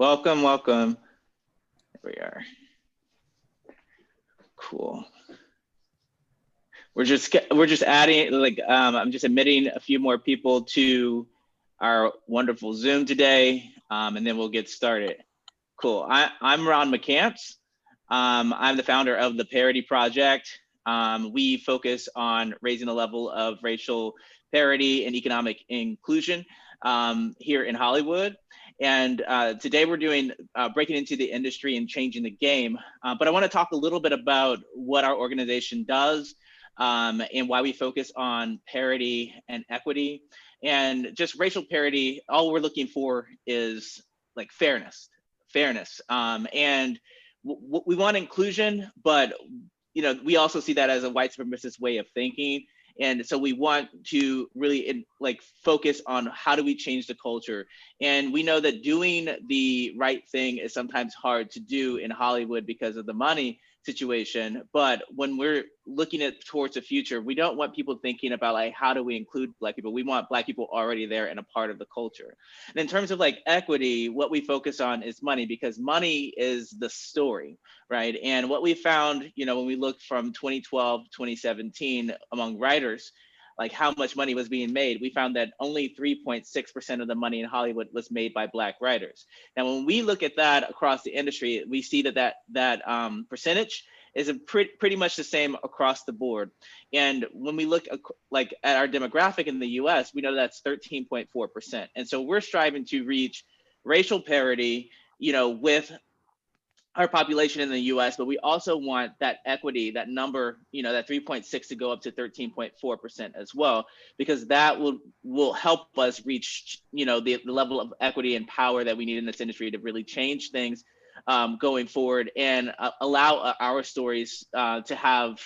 Welcome, welcome. There we are. Cool. We're just adding, I'm just admitting a few more people to our wonderful Zoom today, and then we'll get started. Cool. I'm Ron McCamps. I'm the founder of the Parity Project. We focus on raising the level of racial parity and economic inclusion here in Hollywood. And today we're doing breaking into the industry and changing the game. But I want to talk a little bit about what our organization does and why we focus on parity and equity. And just racial parity, all we're looking for is like fairness. And we want inclusion, but we also see that as a white supremacist way of thinking. And so we want to really focus on how do we change the culture. And we know that doing the right thing is sometimes hard to do in Hollywood because of the money situation. But when we're looking towards the future, we don't want people thinking about like, how do we include Black people? We want Black people already there and a part of the culture. And in terms of like equity, what we focus on is money, because money is the story, right? And what we found, when we looked from 2012, 2017 among writers, like how much money was being made, we found that only 3.6% of the money in Hollywood was made by Black writers. Now, when we look at that across the industry, we see that percentage is pretty much the same across the board. And when we look at our demographic in the US, we know that's 13.4%. And so we're striving to reach racial parity, with our population in the US, but we also want that equity, that number, that 3.6 to go up to 13.4% as well, because that will help us reach, the level of equity and power that we need in this industry to really change things going forward and allow our stories to have,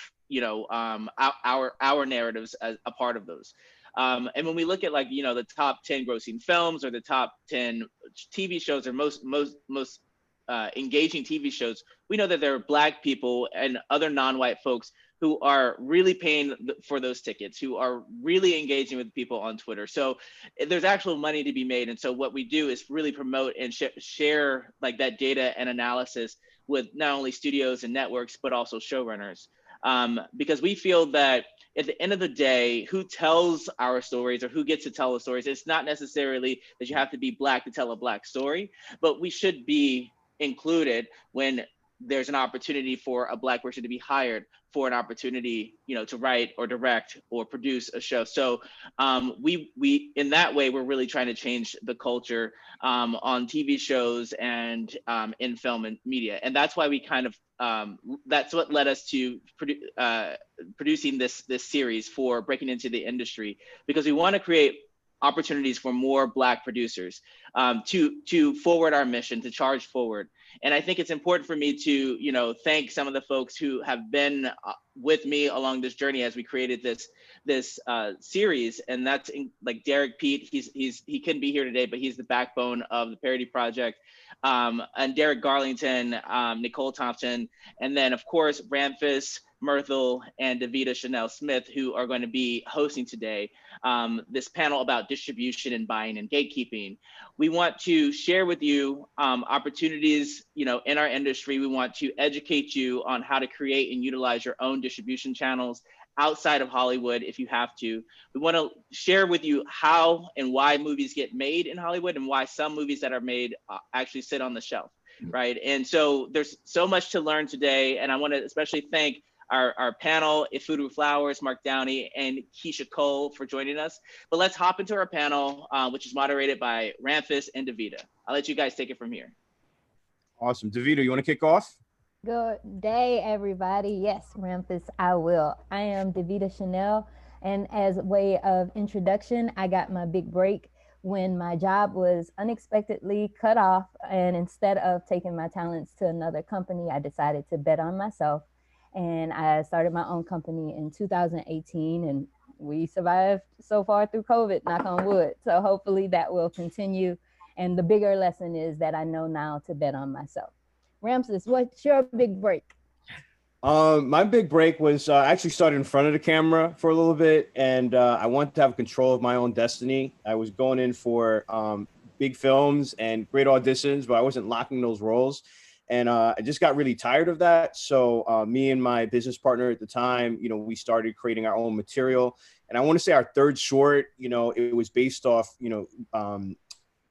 our narratives as a part of those. And when we look at the top 10 grossing films or the top 10 TV shows or most engaging TV shows, we know that there are Black people and other non-white folks who are really paying for those tickets, who are really engaging with people on Twitter. So there's actual money to be made. And so what we do is really promote and share like that data and analysis with not only studios and networks, but also showrunners. Because we feel that at the end of the day, who tells our stories or who gets to tell the stories, it's not necessarily that you have to be Black to tell a Black story, but we should be included when there's an opportunity for a Black person to be hired for an opportunity, to write or direct or produce a show. So we in that way, we're really trying to change the culture on TV shows and in film and media. And that's why we kind of, that's what led us to producing this series for breaking into the industry, because we want to create opportunities for more Black producers to forward our mission, to charge forward. And I think it's important for me to, thank some of the folks who have been with me along this journey as we created this series. And that's like Derek Pete. He couldn't be here today, but he's the backbone of the Parity Project. And Derek Garlington, Nicole Thompson, and then of course Ramphis Myrtle and Davida Chanel Smith, who are going to be hosting today this panel about distribution and buying and gatekeeping. We want to share with you opportunities, in our industry. We want to educate you on how to create and utilize your own distribution channels outside of Hollywood if you have to. We want to share with you how and why movies get made in Hollywood and why some movies that are made actually sit on the shelf, right? And so there's so much to learn today. And I want to especially thank our panel, Efuru Flowers, Mark Downie, and Kecia Cole for joining us. But let's hop into our panel, which is moderated by Ramphis and Davida. I'll let you guys take it from here. Awesome. Davida, you want to kick off? Good day, everybody. Yes, Ramphis, I will. I am Davida Chanel, and as a way of introduction, I got my big break when my job was unexpectedly cut off, and instead of taking my talents to another company, I decided to bet on myself. And I started my own company in 2018, and we survived so far through COVID, knock on wood. So hopefully that will continue. And the bigger lesson is that I know now to bet on myself. Ramphis, what's your big break? My big break was I actually started in front of the camera for a little bit, and I wanted to have control of my own destiny. I was going in for big films and great auditions, but I wasn't locking those roles. And I just got really tired of that. So me and my business partner at the time, we started creating our own material. And I want to say our third short, it was based off,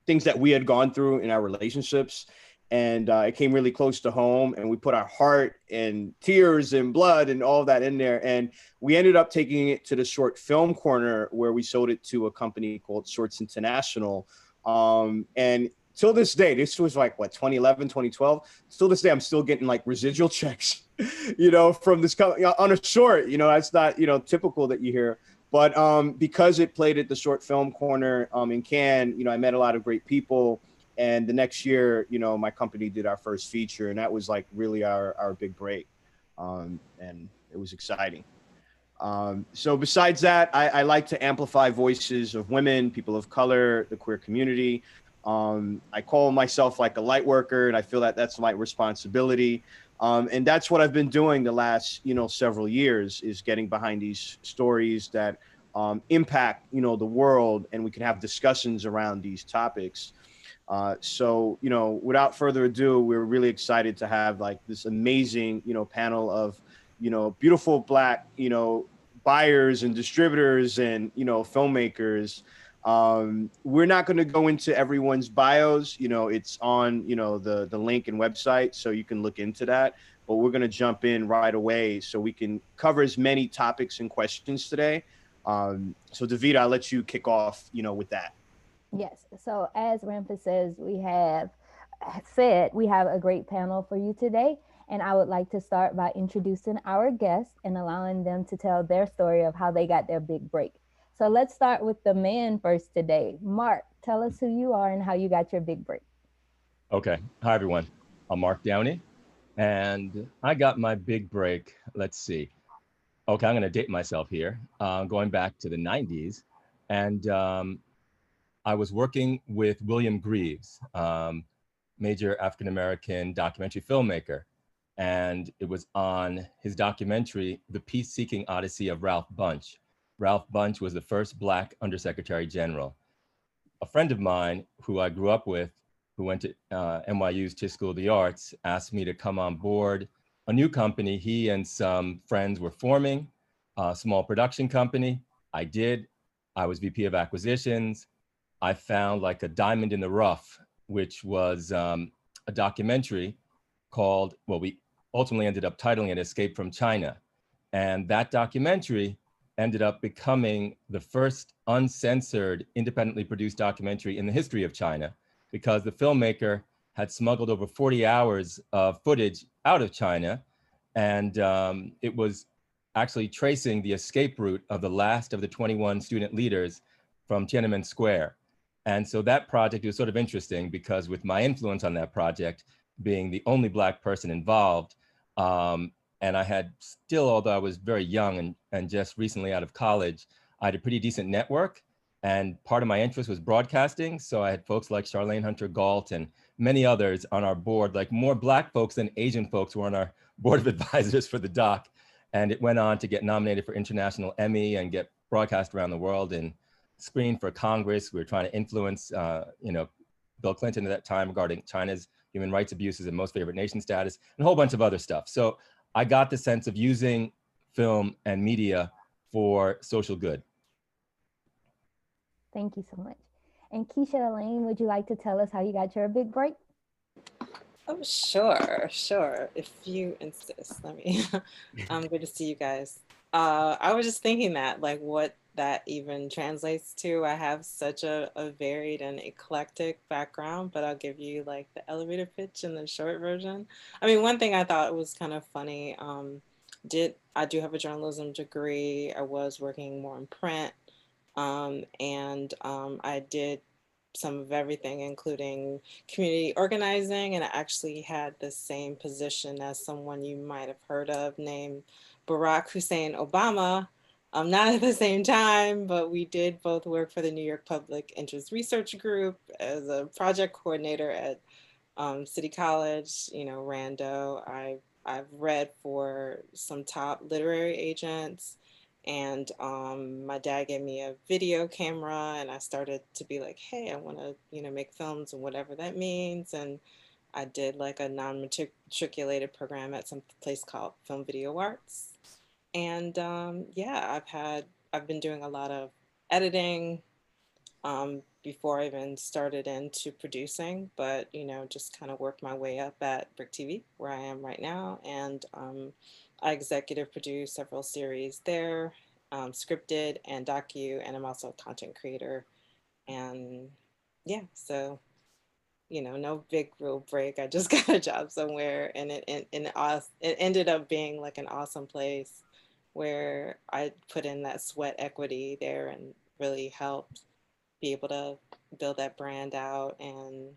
things that we had gone through in our relationships. And it came really close to home, and we put our heart and tears and blood and all of that in there. And we ended up taking it to the short film corner, where we sold it to a company called Shorts International. And till this day, this was like 2011, 2012. Till this day, I'm still getting like residual checks, from this company on a short. That's not typical that you hear. But because it played at the short film corner in Cannes, I met a lot of great people. And the next year, my company did our first feature, and that was like really our big break. And it was exciting. So besides that, I like to amplify voices of women, people of color, the queer community. I call myself like a light worker, and I feel that that's my responsibility. And that's what I've been doing the last, several years, is getting behind these stories that impact, the world, and we can have discussions around these topics. So, without further ado, we're really excited to have like this amazing, panel of, beautiful Black, buyers and distributors and, filmmakers. We're not going to go into everyone's bios. It's on, the link and website, so you can look into that. But we're going to jump in right away so we can cover as many topics and questions today. So Davida, I'll let you kick off, with that. Yes. So as Ramphis says, we have a great panel for you today. And I would like to start by introducing our guests and allowing them to tell their story of how they got their big break. So let's start with the man first today. Mark, tell us who you are and how you got your big break. Okay. Hi, everyone. I'm Mark Downie, and I got my big break. Let's see. Okay, I'm going to date myself here, going back to the 90s. And I was working with William Greaves, major African-American documentary filmmaker. And it was on his documentary, The Peace-Seeking Odyssey of Ralph Bunche. Ralph Bunche was the first Black Undersecretary General. A friend of mine who I grew up with, who went to NYU's Tisch School of the Arts, asked me to come on board a new company he and some friends were forming, a small production company. I did. I was VP of Acquisitions. I found like a diamond in the rough, which was a documentary called, well, we ultimately ended up titling it Escape from China. And that documentary ended up becoming the first uncensored, independently produced documentary in the history of China, because the filmmaker had smuggled over 40 hours of footage out of China. And it was actually tracing the escape route of the last of the 21 student leaders from Tiananmen Square. And so that project was sort of interesting, because with my influence on that project, being the only Black person involved, and I had still, although I was very young and just recently out of college, I had a pretty decent network. And part of my interest was broadcasting. So I had folks like Charlene Hunter Galt and many others on our board, like more Black folks than Asian folks were on our board of advisors for the doc. And it went on to get nominated for International Emmy and get broadcast around the world and screened for Congress. We were trying to influence, Bill Clinton at that time regarding China's human rights abuses and most favored nation status, and a whole bunch of other stuff. So I got the sense of using film and media for social good. Thank you so much. And Kecia Elan, would you like to tell us how you got your big break? Oh, sure. If you insist, let me. Good to see you guys. I was just thinking that, like, what that even translates to. I have such a varied and eclectic background, but I'll give you like the elevator pitch and the short version. I mean, one thing I thought was kind of funny, I do have a journalism degree. I was working more in print, and I did some of everything, including community organizing, and I actually had the same position as someone you might have heard of named Barack Hussein Obama. Not at the same time, but we did both work for the New York Public Interest Research Group as a project coordinator at City College, Rando. I've read for some top literary agents, And my dad gave me a video camera, and I started to be like, hey, I want to, make films and whatever that means. And I did like a non-matriculated program at some place called Film Video Arts. And yeah, I've been doing a lot of editing before I even started into producing, but just kind of worked my way up at Brick TV, where I am right now. And I executive produce several series there, scripted and docu, and I'm also a content creator. And yeah, so no big real break. I just got a job somewhere, and it ended up being like an awesome place where I put in that sweat equity there and really helped be able to build that brand out. And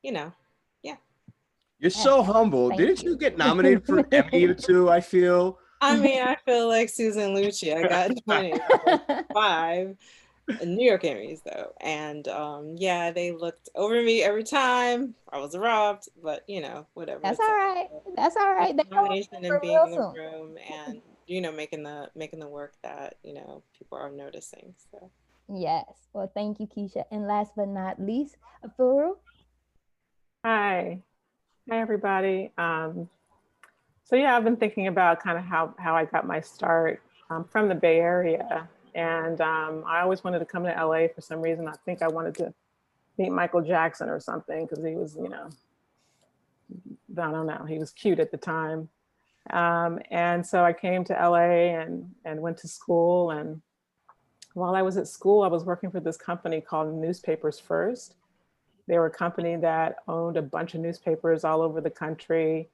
yeah. You're so humble. Thank Didn't you. you get nominated for an Emmy or two? I feel. I mean, I feel like Susan Lucci. I got nominated for 5 New York Emmys though, and yeah, they looked over me every time. I was robbed, but whatever. That's all right. That's all right. They gonna Nomination and remember being in the real soon. room, and making the work that people are noticing. So Yes. Well, thank you, Kecia. And last but not least, Efuru. Hi. Hi, everybody. So yeah, I've been thinking about kind of how I got my start from the Bay Area. And I always wanted to come to LA for some reason. I think I wanted to meet Michael Jackson or something because he was, I don't know, he was cute at the time. And so I came to LA and went to school. And while I was at school, I was working for this company called Newspapers First. They were a company that owned a bunch of newspapers all over the country.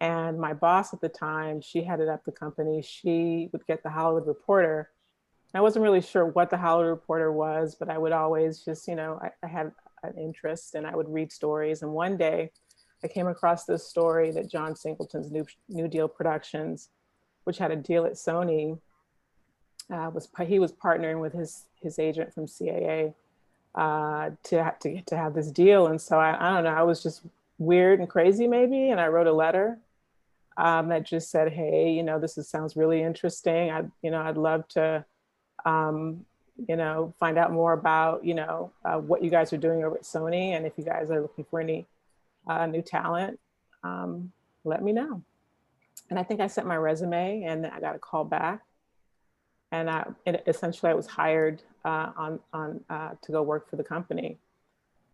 And my boss at the time, she headed up the company. She would get the Hollywood Reporter. I wasn't really sure what the Hollywood Reporter was, but I would always just, I had an interest and I would read stories. And one day I came across this story that John Singleton's New Deal Productions, which had a deal at Sony, he was partnering with his agent from CAA to have this deal. And so I don't know, I was just weird and crazy maybe. And I wrote a letter that just said, hey, sounds really interesting. I'd love to, find out more about, what you guys are doing over at Sony. And if you guys are looking for any new talent, let me know. And I think I sent my resume and I got a call back. And essentially I was hired to go work for the company.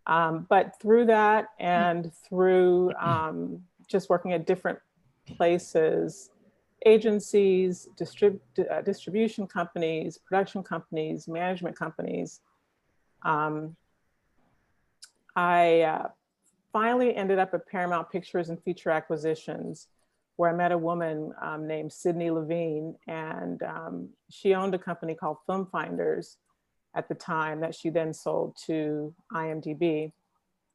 But through that and through just working at different places, agencies, distribution companies, production companies, management companies, I finally ended up at Paramount Pictures and Feature Acquisitions, where I met a woman named Sydney Levine, and she owned a company called Film Finders at the time that she then sold to IMDb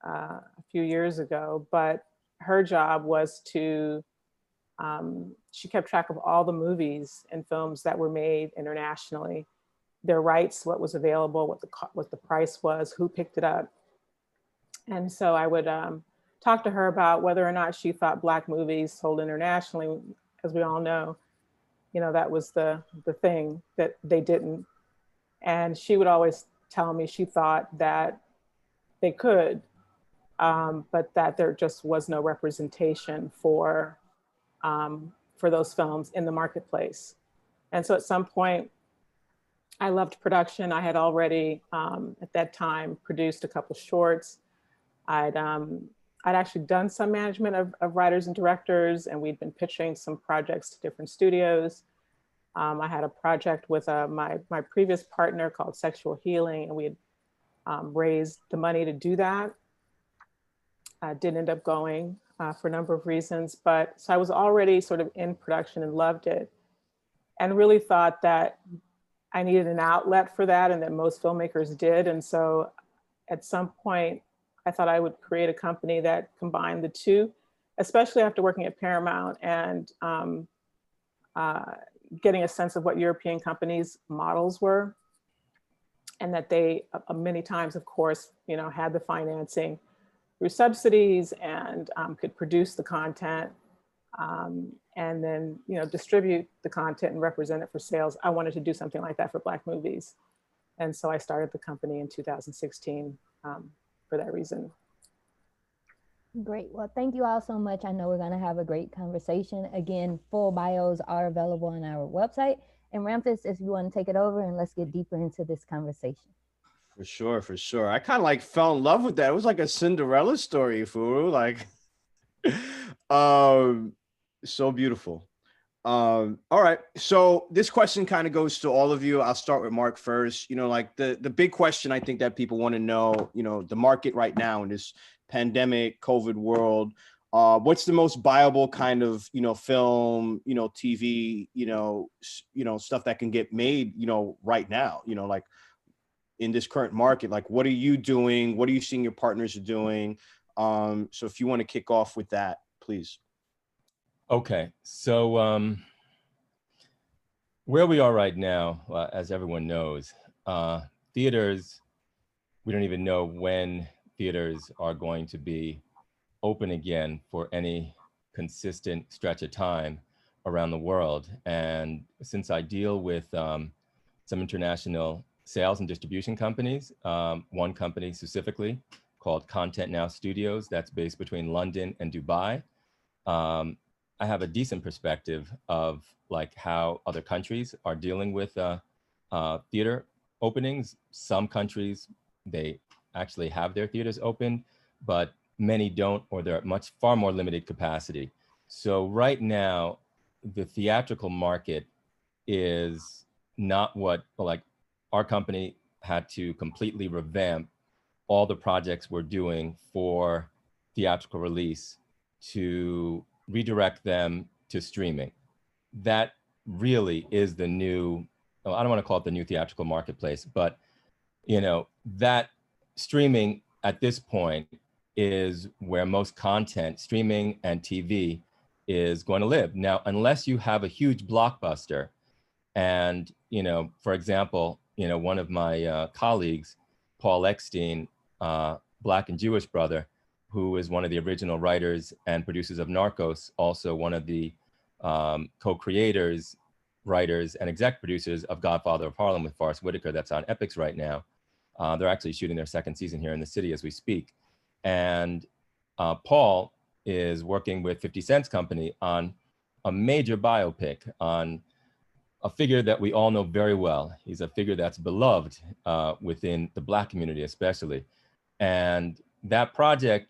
a few years ago. But her job was to, she kept track of all the movies and films that were made internationally, their rights, what was available, what the price was, who picked it up. And so I would talk to her about whether or not she thought Black movies sold internationally. As we all know, that was the thing that they didn't. And she would always tell me she thought that they could, but that there just was no representation for those films in the marketplace. And so at some point, I loved production. I had already, at that time, produced a couple shorts. I'd actually done some management of writers and directors, and we'd been pitching some projects to different studios. I had a project with my previous partner called Sexual Healing, and we had raised the money to do that. Didn't end up going for a number of reasons, but so I was already sort of in production and loved it, and really thought that I needed an outlet for that, and that most filmmakers did. And so at some point, I thought I would create a company that combined the two, especially after working at Paramount and getting a sense of what European companies' models were. And that they many times, of course, had the financing through subsidies and could produce the content and then, you know, distribute the content and represent it for sales. I wanted to do something like that for Black movies. And so I started the company in 2016 for that reason. Great. Well, thank you all so much. I know we're going to have a great conversation. Again, full bios are available on our website. And Ramphis, if you want to take it over and let's get deeper into this conversation. For sure, for sure. I kind of like fell in love with that. It was like a Cinderella story, Efuru. Like, so beautiful. All right. So this question kind of goes to all of you. I'll start with Mark first. You know, like the big question I think that people want to know, you know, the market right now in this pandemic, COVID world, what's the most viable kind of, you know, film, you know, TV, you know, stuff that can get made, you know, right now, you know, like in this current market, like, what are you doing? What are you seeing your partners are doing? So if you want to kick off with that, please. Okay, so where we are right now, as everyone knows, theaters, we don't even know when theaters are going to be open again for any consistent stretch of time around the world. And since I deal with some international sales and distribution companies, one company specifically called Content Now Studios, that's based between London and Dubai, I have a decent perspective of like how other countries are dealing with theater openings. Some countries, they actually have their theaters open, but many don't, or they're at far more limited capacity. So right now, the theatrical market is not what, like, our company had to completely revamp all the projects we're doing for theatrical release to redirect them to streaming. That really is the new, I don't want to call it the new theatrical marketplace, but you know, that streaming at this point is where most content, streaming and TV, is going to live. Now, unless you have a huge blockbuster, and you know, for example, you know, one of my colleagues, Paul Eckstein, Black and Jewish brother, who is one of the original writers and producers of Narcos, also one of the co-creators, writers, and exec producers of Godfather of Harlem with Forrest Whitaker, that's on Epix right now. They're actually shooting their second season here in the city as we speak. And Paul is working with 50 Cent's company on a major biopic on a figure that we all know very well. He's a figure that's beloved within the Black community especially. And that project,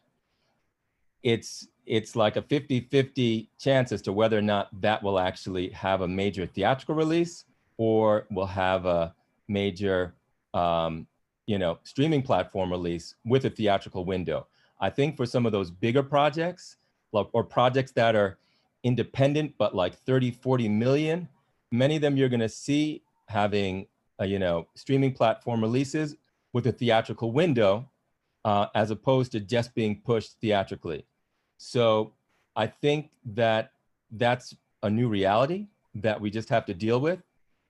it's like a 50-50 chance as to whether or not that will actually have a major theatrical release or will have a major you know, streaming platform release with a theatrical window. I think for some of those bigger projects, like, or projects that are independent, but like 30, 40 million, many of them you're gonna see having, you know, streaming platform releases with a theatrical window as opposed to just being pushed theatrically. So I think that that's a new reality that we just have to deal with.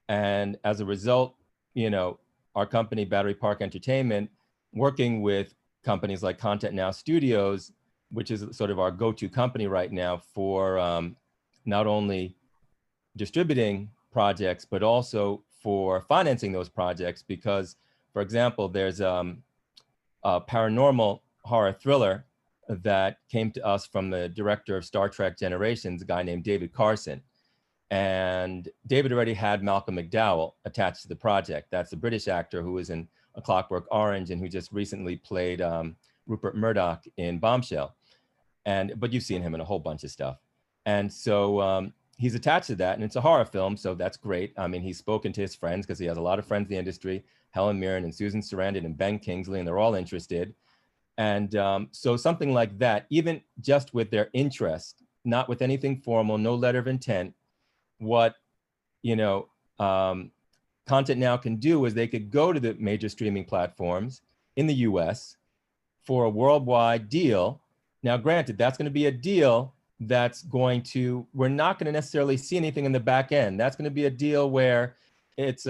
And as a result, you know, our company, Battery Park Entertainment, working with companies like Content Now Studios, which is sort of our go-to company right now for not only distributing projects, but also for financing those projects. Because, for example, there's a paranormal horror thriller that came to us from the director of Star Trek Generations, a guy named David Carson. And David already had Malcolm McDowell attached to the project. That's the British actor who was in A Clockwork Orange and who just recently played Rupert Murdoch in Bombshell. But you've seen him in a whole bunch of stuff. And so he's attached to that, and it's a horror film, so that's great. I mean, he's spoken to his friends because he has a lot of friends in the industry, Helen Mirren and Susan Sarandon and Ben Kingsley, and they're all interested. And so something like that, even just with their interest, not with anything formal, no letter of intent, what, you know, Content Now can do is they could go to the major streaming platforms in the US for a worldwide deal. Now, granted, that's going to be a deal that's going to, we're not going to necessarily see anything in the back end. That's going to be a deal where it's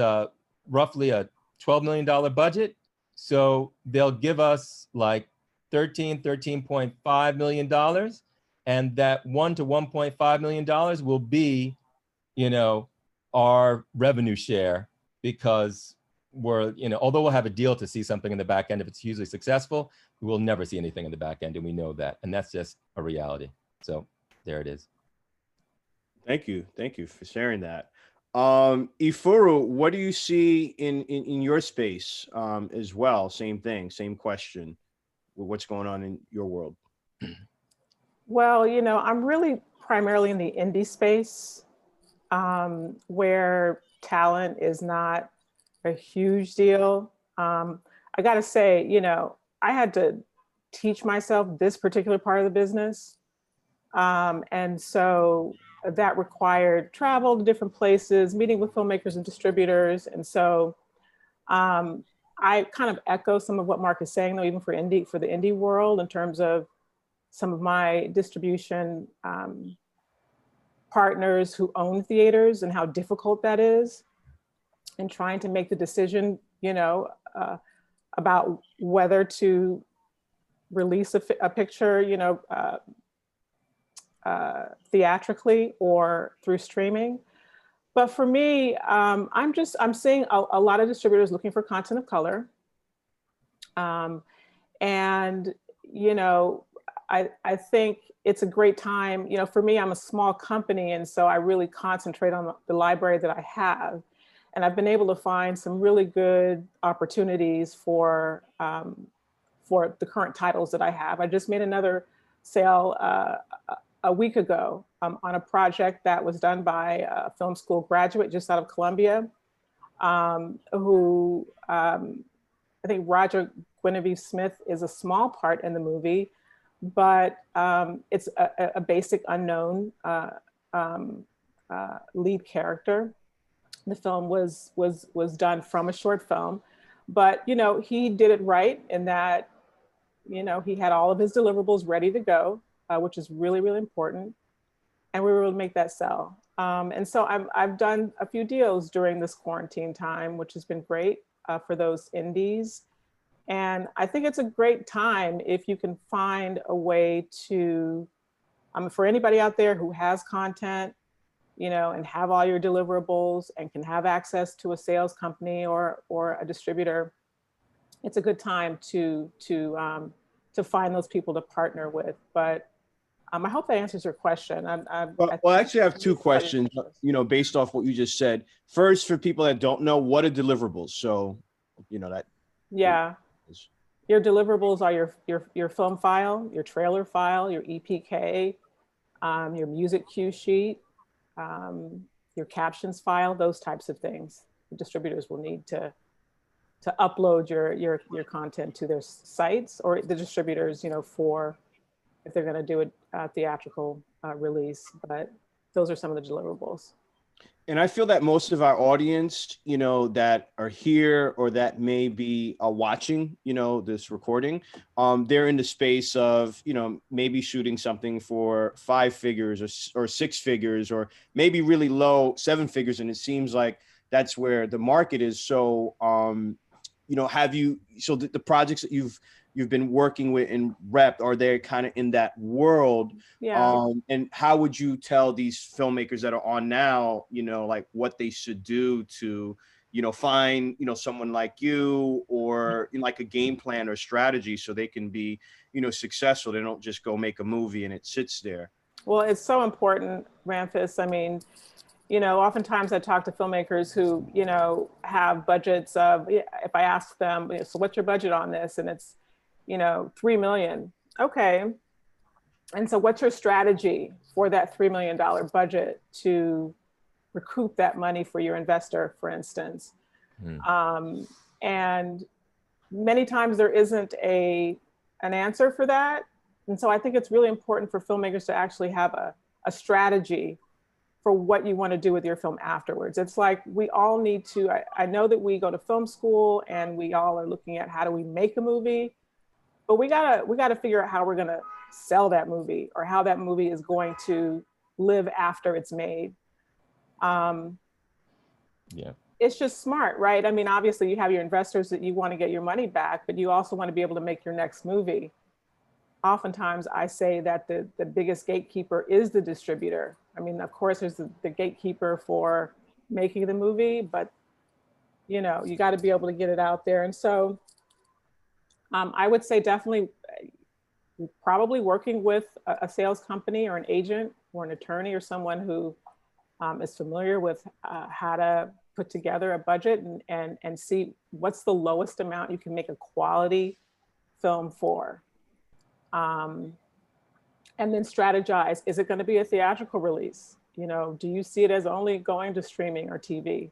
roughly a $12 million budget. So they'll give us like $13.5 million. And that $1 to $1.5 million will be, you know, our revenue share, because we're, you know, although we'll have a deal to see something in the back end, if it's hugely successful, we will never see anything in the back end, and we know that. And that's just a reality. So there it is. Thank you. Thank you for sharing that. Efuru, what do you see in your space as well? Same thing, same question. What's going on in your world? Well, you know, I'm really primarily in the indie space, where talent is not a huge deal. I got to say, you know, I had to teach myself this particular part of the business. And so that required travel to different places, meeting with filmmakers and distributors. And so I kind of echo some of what Mark is saying, though, even for the indie world, in terms of some of my distribution partners who own theaters and how difficult that is, and trying to make the decision, you know, about whether to release a picture, you know, theatrically or through streaming. But for me, I'm seeing a lot of distributors looking for content of color. And, you know, I think it's a great time, you know, for me, I'm a small company. And so I really concentrate on the library that I have. And I've been able to find some really good opportunities for the current titles that I have. I just made another sale a week ago on a project that was done by a film school graduate just out of Columbia, who I think Roger Guinevere Smith is a small part in the movie, but it's a basic unknown lead character. The film was done from a short film, but you know, he did it right in that, you know, he had all of his deliverables ready to go, which is really, really important. And we were able to make that sell. And so I've done a few deals during this quarantine time, which has been great for those indies. And I think it's a great time if you can find a way to, for anybody out there who has content, you know, and have all your deliverables and can have access to a sales company or a distributor, it's a good time to find those people to partner with. But I hope that answers your question. Well, actually, I have two questions, you know, based off what you just said. First, for people that don't know, what are deliverables? So, you know, that. Yeah. Your deliverables are your film file, your trailer file, your EPK, your music cue sheet, your captions file, those types of things. The distributors will need to upload your content to their sites, or the distributors, you know, for if they're going to do a theatrical release. But those are some of the deliverables. And I feel that most of our audience, you know, that are here or that may be watching, you know, this recording, they're in the space of, you know, maybe shooting something for 5 figures or 6 figures, or maybe really low 7 figures. And it seems like that's where the market is. So, you know, so the projects that you've been working with in rep, are they kind of in that world? Yeah. And how would you tell these filmmakers that are on now, you know, like what they should do to, you know, find, you know, someone like you, or like a game plan or strategy so they can be, you know, successful? They don't just go make a movie and it sits there. Well, it's so important, Ramphis. I mean, you know, oftentimes I talk to filmmakers who, you know, have budgets of, if I ask them, so what's your budget on this? And it's, you know, 3 million. Okay. And so what's your strategy for that $3 million budget to recoup that money for your investor, for instance? And many times there isn't an answer for that. And so I think it's really important for filmmakers to actually have a strategy for what you want to do with your film afterwards. It's like we all need to, I know that we go to film school and we all are looking at how do we make a movie, but we gotta figure out how we're gonna sell that movie, or how that movie is going to live after it's made. Yeah. It's just smart, right? I mean, obviously you have your investors that you want to get your money back, but you also want to be able to make your next movie. oftentimes I say that the biggest gatekeeper is the distributor. I mean, of course, there's the gatekeeper for making the movie, but you know, you got to be able to get it out there. And so I would say definitely probably working with a sales company or an agent or an attorney or someone who is familiar with how to put together a budget and see what's the lowest amount you can make a quality film for. And then strategize, is it going to be a theatrical release? You know, do you see it as only going to streaming or TV?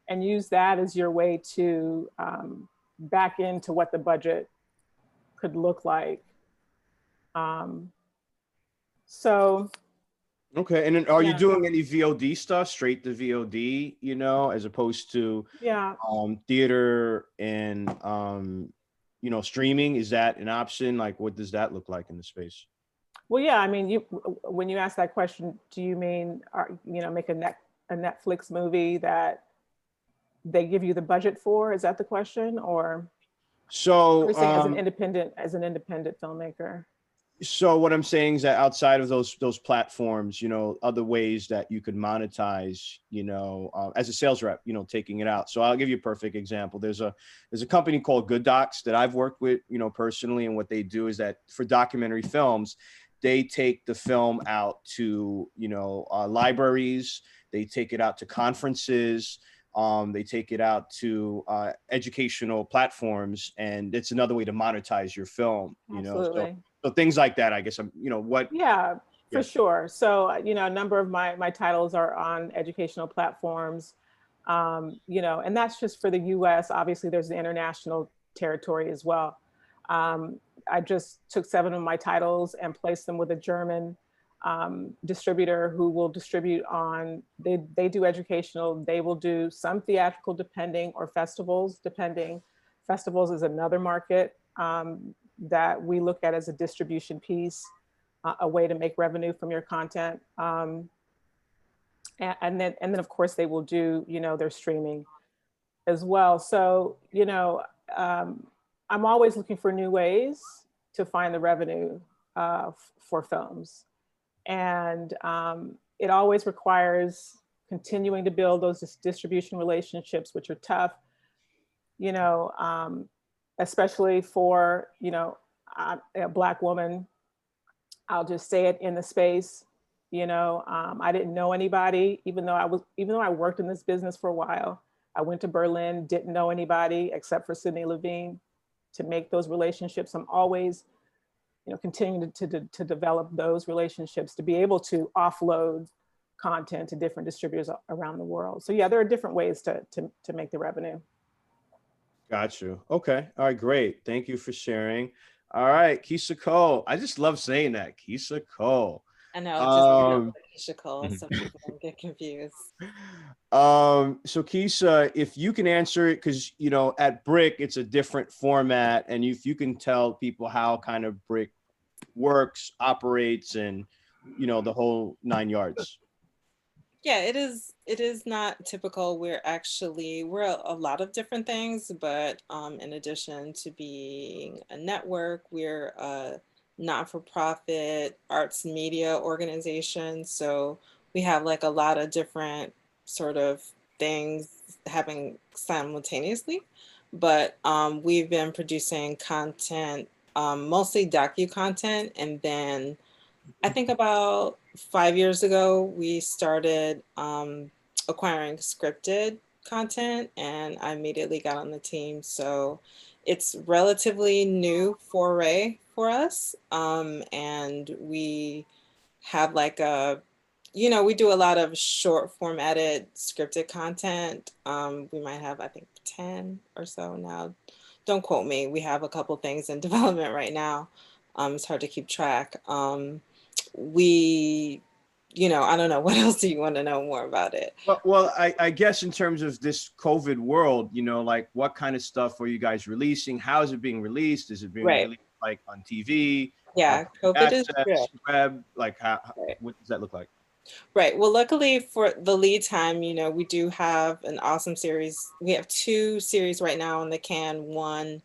And use that as your way to back into what the budget could look like. So. Okay, and then are you doing any VOD stuff, straight to VOD, you know, as opposed to theater and you know, streaming? Is that an option? Like, what does that look like in the space? Well, yeah, I mean, when you ask that question, do you mean, you know, make a Netflix movie that they give you the budget for? Is that the question? Or so as an independent filmmaker? So what I'm saying is that outside of those platforms, you know, other ways that you could monetize, you know, as a sales rep, you know, taking it out. So I'll give you a perfect example. There's a company called Good Docs that I've worked with, you know, personally. And what they do is that for documentary films, they take the film out to, you know, libraries. They take it out to conferences. They take it out to educational platforms, and it's another way to monetize your film, you Absolutely. know. So things like that, I guess. You know what? Yeah, for sure. So you know, a number of my titles are on educational platforms, you know, and that's just for the U.S. Obviously, there's the international territory as well. I just took 7 of my titles and placed them with a German distributor who will distribute on, they do educational, they will do some theatrical depending, or festivals depending. Festivals is another market that we look at as a distribution piece, a way to make revenue from your content. And then of course they will do, you know, their streaming as well. So, you know, I'm always looking for new ways to find the revenue for films. And it always requires continuing to build those distribution relationships, which are tough, you know, especially for, you know, a Black woman. I'll just say it in the space, you know, I didn't know anybody, even though I worked in this business for a while. I went to Berlin, didn't know anybody except for Sidney Levine. To make those relationships, I'm always, you know, continuing to develop those relationships, to be able to offload content to different distributors around the world. So yeah, there are different ways to make the revenue. Got you. Okay. All right, great. Thank you for sharing. All right, Kecia Cole. I just love saying that, Kecia Cole. I know, just Kecia Cole, so people don't get confused. So Kecia, if you can answer it, because you know at Brick it's a different format, and if you can tell people how kind of Brick works, operates, and you know the whole 9 yards. Yeah, it is not typical. We're a lot of different things, but in addition to being a network, we're a not-for-profit arts media organization. So we have like a lot of different sort of things happening simultaneously. But we've been producing content, mostly docu content, and then I think about 5 years ago, we started acquiring scripted content, and I immediately got on the team. So it's relatively new foray for us. And we have like we do a lot of short formatted scripted content. We might have, I think, 10 or so now. Don't quote me. We have a couple things in development right now. It's hard to keep track. I don't know, what else do you want to know more about it? Well, I guess in terms of this COVID world, you know, like what kind of stuff are you guys releasing? How is it being released? Is it being released like on TV? Yeah, COVID is web, like what does that look like? Right. Well, luckily for the lead time, you know, we do have an awesome series. We have 2 series right now in the can. One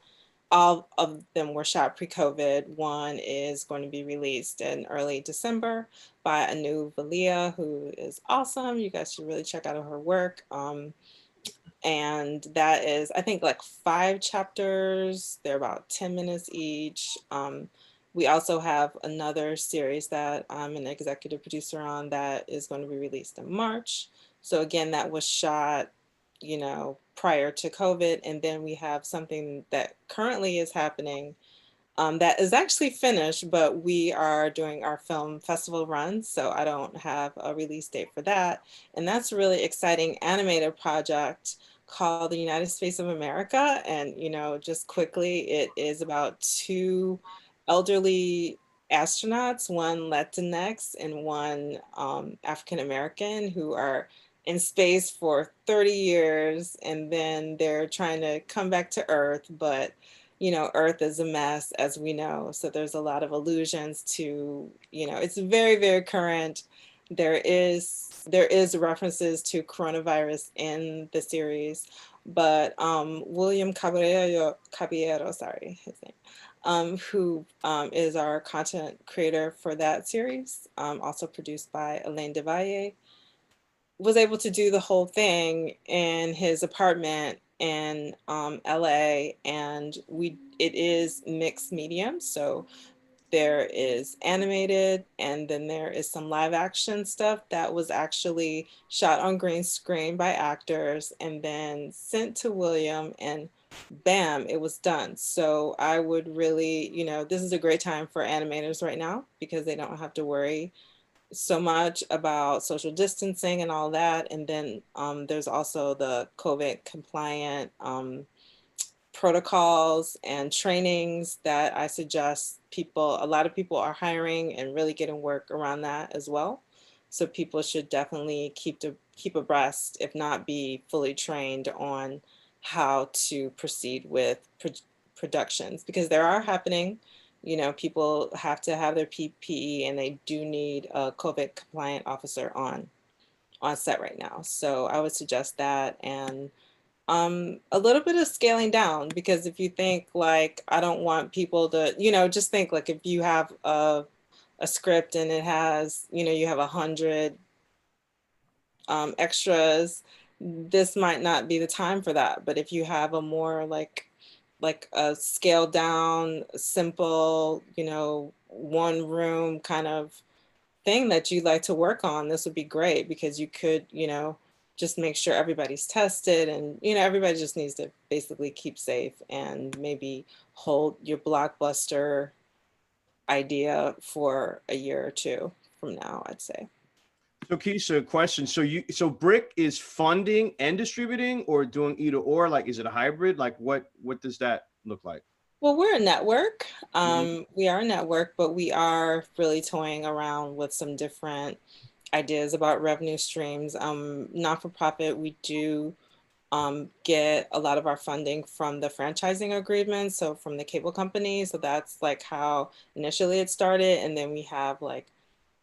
all of them were shot pre-COVID. One is going to be released in early December by Anu Valia, who is awesome. You guys should really check out her work. And that is, I think, like 5 chapters. They're about 10 minutes each. We also have another series that I'm an executive producer on that is going to be released in March. So again, that was shot, you know, prior to COVID. And then we have something that currently is happening that is actually finished, but we are doing our film festival run, so I don't have a release date for that. And that's a really exciting animated project called The United States of America. And, you know, just quickly, it is about 2 elderly astronauts, one Latinx and one African American, who are in space for 30 years, and then they're trying to come back to Earth, but you know, Earth is a mess, as we know. So there's a lot of allusions to, you know, it's very, very current. There is references to coronavirus in the series, but William Caballero, sorry, his name, who is our content creator for that series, also produced by Elaine DeValle, was able to do the whole thing in his apartment in LA, and it is mixed medium. So there is animated, and then there is some live action stuff that was actually shot on green screen by actors and then sent to William, and bam, it was done. So I would really, you know, this is a great time for animators right now because they don't have to worry so much about social distancing and all that. And then there's also the COVID compliant protocols and trainings that I suggest a lot of people are hiring and really getting work around that as well. So people should definitely keep abreast, if not be fully trained on how to proceed with productions, because there are happening. You know, people have to have their PPE, and they do need a COVID compliant officer on set right now. So I would suggest that, and a little bit of scaling down, because if you think like, I don't want people to, you know, just think like if you have a script and it has, you know, you have 100 extras, this might not be the time for that. But if you have a more like a scaled down, simple, you know, 1 room kind of thing that you'd like to work on, this would be great, because you could, you know, just make sure everybody's tested, and, you know, everybody just needs to basically keep safe and maybe hold your blockbuster idea for a year or 2 from now, I'd say. So Kecia, question. So Brick is funding and distributing, or doing either or? Like, is it a hybrid? Like, what does that look like? Well, we're a network. We are a network, but we are really toying around with some different ideas about revenue streams. Not-for-profit, we do get a lot of our funding from the franchising agreement, so from the cable company. So that's like how initially it started, and then we have like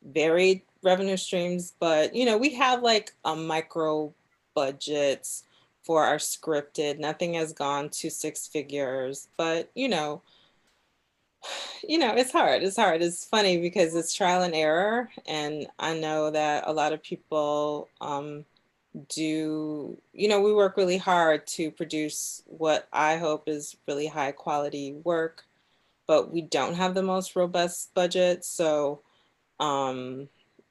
varied revenue streams. But you know, we have like micro budgets for our scripted. Nothing has gone to 6 figures, but you know, it's hard. It's funny because it's trial and error, and I know that a lot of people do, you know, we work really hard to produce what I hope is really high quality work, but we don't have the most robust budget. So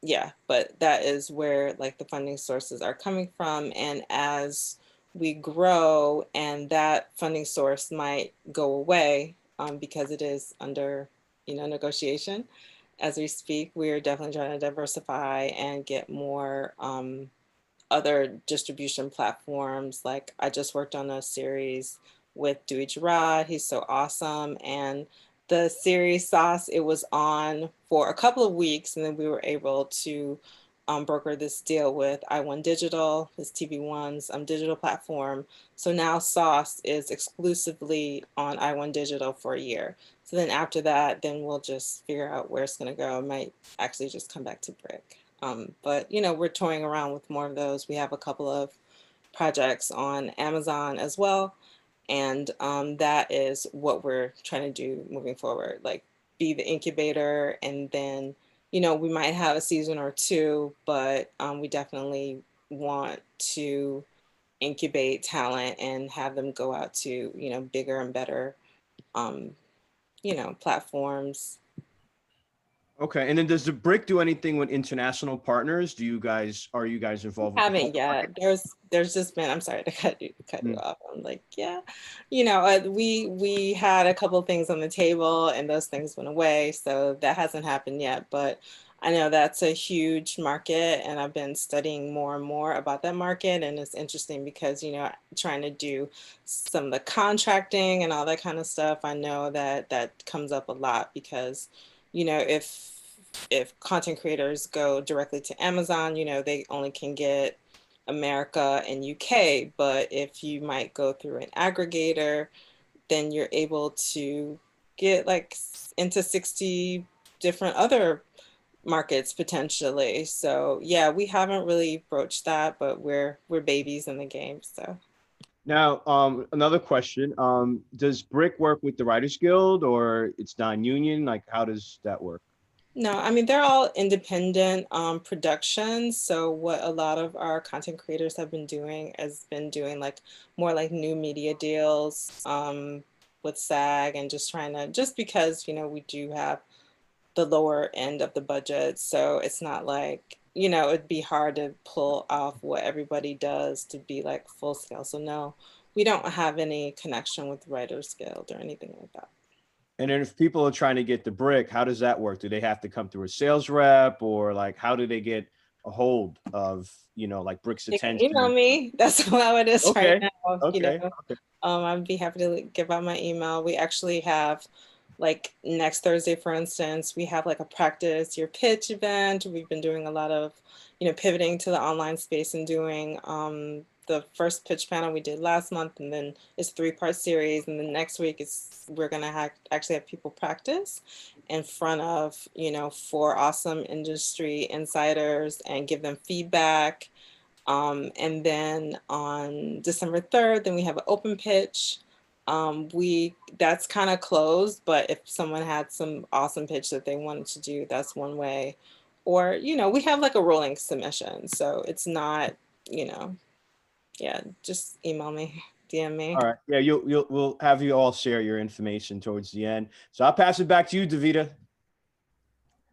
yeah, but that is where like the funding sources are coming from. And as we grow and that funding source might go away, because it is under, you know, negotiation as we speak, we're definitely trying to diversify and get more other distribution platforms. Like I just worked on a series with Dewey Gerard. He's so awesome. And the series Sauce, it was on for a couple of weeks, and then we were able to broker this deal with iOne Digital, this TV1's digital platform. So now Sauce is exclusively on iOne Digital for a year. So then after that, then we'll just figure out where it's going to go. It might actually just come back to Brick. But, you know, we're toying around with more of those. We have a couple of projects on Amazon as well. And that is what we're trying to do moving forward, like be the incubator. And then, you know, we might have a season or two, but we definitely want to incubate talent and have them go out to, you know, bigger and better, you know, platforms. Okay, and then does the brick do anything with international partners? Are you guys involved with the Haven't yet. There's just been, I'm sorry to cut you off. I'm like, yeah, you know, we had a couple of things on the table and those things went away, so that hasn't happened yet. But I know that's a huge market, and I've been studying more and more about that market, and it's interesting because, you know, trying to do some of the contracting and all that kind of stuff, I know that that comes up a lot because, you know, if content creators go directly to Amazon, you know, they only can get America and UK. But if you might go through an aggregator, then you're able to get like into 60 different other markets potentially. So yeah, we haven't really broached that, but we're babies in the game. So Now, another question. Does Brick work with the Writers Guild or it's non-union? Like, how does that work? no, I mean, they're all independent productions. So what a lot of our content creators have been doing has been doing like more like new media deals with SAG, and just trying to, just because, you know, we do have the lower end of the budget. So it's not like, you know, it'd be hard to pull off what everybody does to be like full scale. So no, we don't have any connection with Writers Guild or anything like that. And then if people are trying to get the brick, how does that work? Do they have to come through a sales rep, or like how do they get a hold of, you know, like Brick's You can attention? email me. That's how it is right Okay. now. You Okay. know, Okay. I'd be happy to give out my email. We actually have, like next Thursday, for instance, we have like a practice your pitch event. We've been doing a lot of, you know, pivoting to the online space and doing the first pitch panel we did last month, and then it's a 3-part series. And then next week we're gonna actually have people practice in front of, you know, 4 awesome industry insiders and give them feedback. And then on December 3rd, then we have an open pitch. That's kind of closed, but if someone had some awesome pitch that they wanted to do, that's one way. Or, you know, we have like a rolling submission. So it's not, you know, yeah, just email me, DM me. All right. Yeah, we'll have you all share your information towards the end. So I'll pass it back to you, Davida.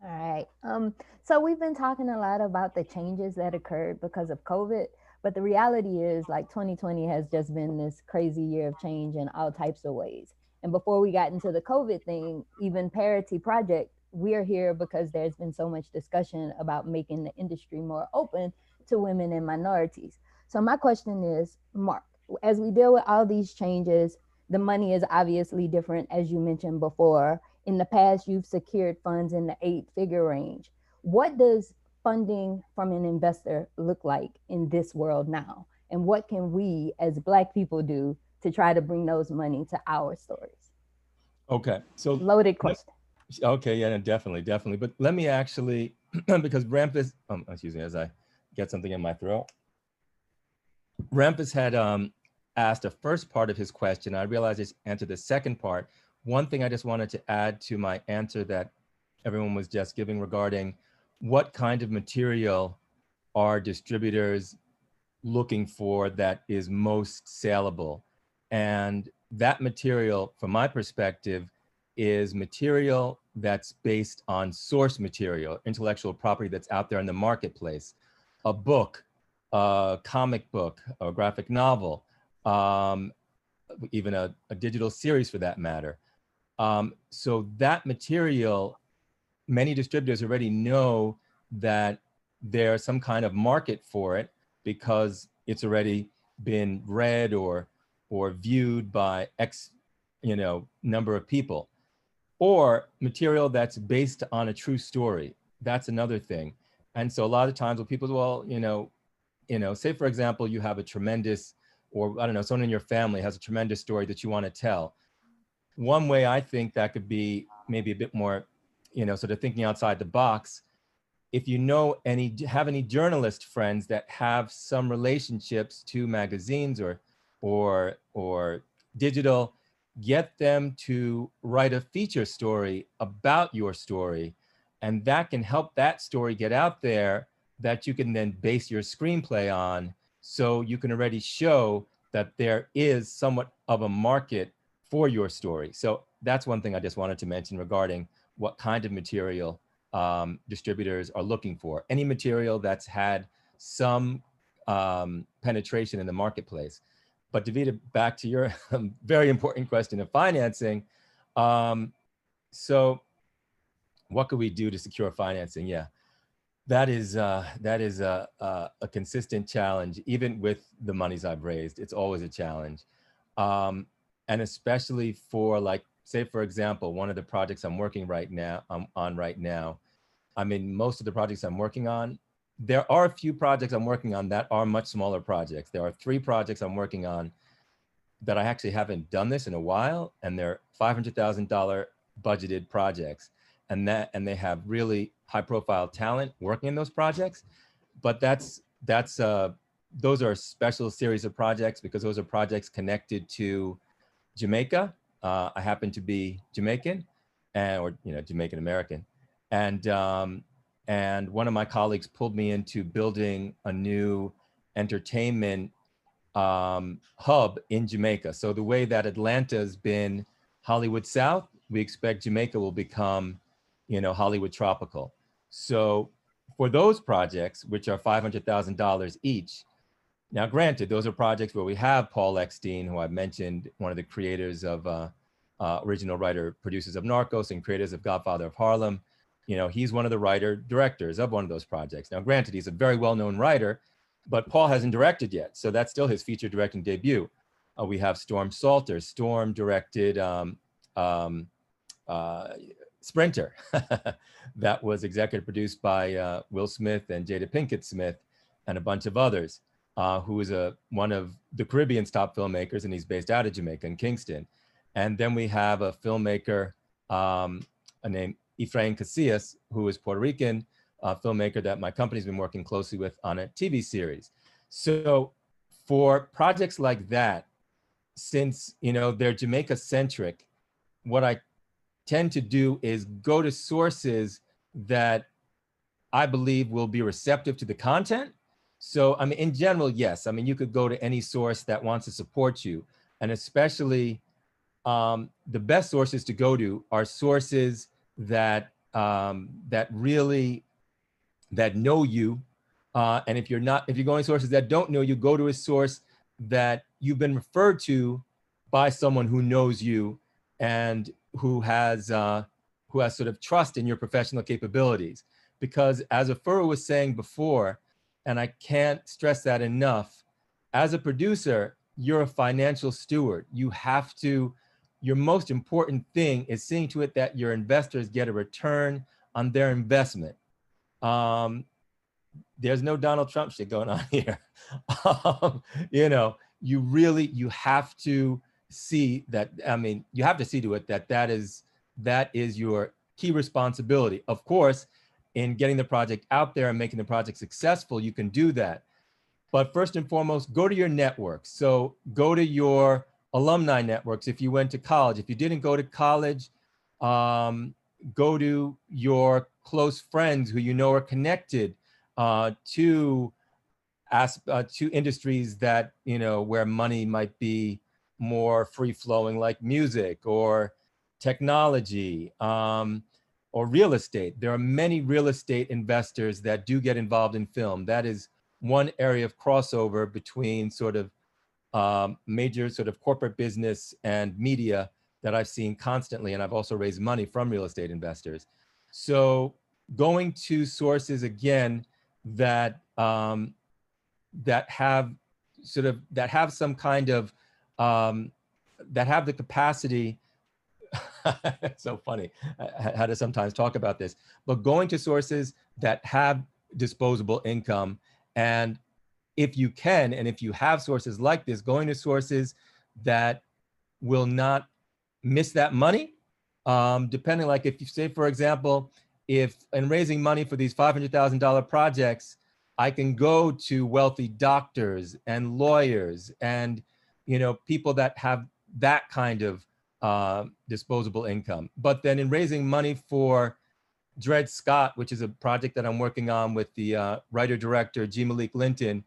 All right. So we've been talking a lot about the changes that occurred because of COVID, but the reality is like 2020 has just been this crazy year of change in all types of ways. And before we got into the COVID thing, even Parity Project, we're here because there's been so much discussion about making the industry more open to women and minorities. So my question is, Mark, as we deal with all these changes, the money is obviously different, as you mentioned before. In the past, you've secured funds in the 8-figure range. What does funding from an investor look like in this world now? And what can we as Black people do to try to bring those money to our stories? Okay, so loaded question. Okay, yeah, definitely. But let me actually, because Rampus, excuse me, as I get something in my throat. Rampus had asked the first part of his question. I realized he answered the second part. One thing I just wanted to add to my answer that everyone was just giving regarding what kind of material are distributors looking for that is most saleable. And that material, from my perspective, is material that's based on source material, intellectual property that's out there in the marketplace. A book, a comic book, a graphic novel, even a digital series for that matter. So that material, many distributors already know that there's some kind of market for it because it's already been read or viewed by X, you know, number of people. Or material that's based on a true story. That's another thing. And so a lot of times when people, well, you know, say for example, you have a tremendous, or I don't know, someone in your family has a tremendous story that you want to tell. One way I think that could be maybe a bit more, you know, sort of thinking outside the box. If you know have any journalist friends that have some relationships to magazines or digital, get them to write a feature story about your story. And that can help that story get out there that you can then base your screenplay on. So you can already show that there is somewhat of a market for your story. So that's one thing I just wanted to mention regarding what kind of material distributors are looking for. Any material that's had some penetration in the marketplace. But Davida, back to your very important question of financing. So what could we do to secure financing? Yeah, that is a consistent challenge. Even with the monies I've raised, it's always a challenge. And especially for, like, say, for example, one of the projects I'm working right now, I mean, most of the projects I'm working on, there are a few projects I'm working on that are much smaller projects. There are 3 projects I'm working on that I actually haven't done this in a while, and they're $500,000 budgeted projects. And they have really high profile talent working in those projects. But those are a special series of projects because those are projects connected to Jamaica. I happen to be Jamaican, or Jamaican American, and one of my colleagues pulled me into building a new entertainment hub in Jamaica. So the way that Atlanta's been Hollywood South, we expect Jamaica will become, Hollywood Tropical. So for those projects, which are $500,000 each, now granted, those are projects where we have Paul Eckstein, who I've mentioned, one of the creators of original writer, producers of Narcos and creators of Godfather of Harlem. He's one of the writer-directors of one of those projects. Now granted, he's a very well-known writer, but Paul hasn't directed yet. So that's still his feature directing debut. We have Storm Salter. Storm directed Sprinter. That was executive produced by Will Smith and Jada Pinkett Smith and a bunch of others, who is one of the Caribbean's top filmmakers, and he's based out of Jamaica in Kingston. And then we have a filmmaker named Efrain Casillas, who is Puerto Rican, filmmaker that my company's been working closely with on a TV series. So for projects like that, since they're Jamaica centric, what I tend to do is go to sources that I believe will be receptive to the content. So I mean, in general, yes. I mean, you could go to any source that wants to support you, and especially the best sources to go to are sources that that know you. And if you're going to sources that don't know you, go to a source that you've been referred to by someone who knows you and who has sort of trust in your professional capabilities. Because as Efuru was saying before, and I can't stress that enough, as a producer, you're a financial steward. You have to, your most important thing is seeing to it that your investors get a return on their investment. There's no Donald Trump shit going on here. You have to see that, I mean, you have to see to it that is your key responsibility. Of course, in getting the project out there and making the project successful, you can do that. But first and foremost, go to your networks. So go to your alumni networks if you went to college. If you didn't go to college, go to your close friends who are connected to industries that, where money might be more free-flowing, like music or technology, or real estate. There are many real estate investors that do get involved in film. That is one area of crossover between sort of major sort of corporate business and media that I've seen constantly. And I've also raised money from real estate investors. So going to sources, again, that have some kind of, that have the capacity. It's so funny. I had to sometimes talk about this, but going to sources that have disposable income, and if you can, and if you have sources like this, going to sources that will not miss that money, depending, like if you say, for example, if in raising money for these $500,000 projects, I can go to wealthy doctors and lawyers and people that have that kind of disposable income. But then in raising money for Dred Scott, which is a project that I'm working on with the writer-director G. Malik Linton,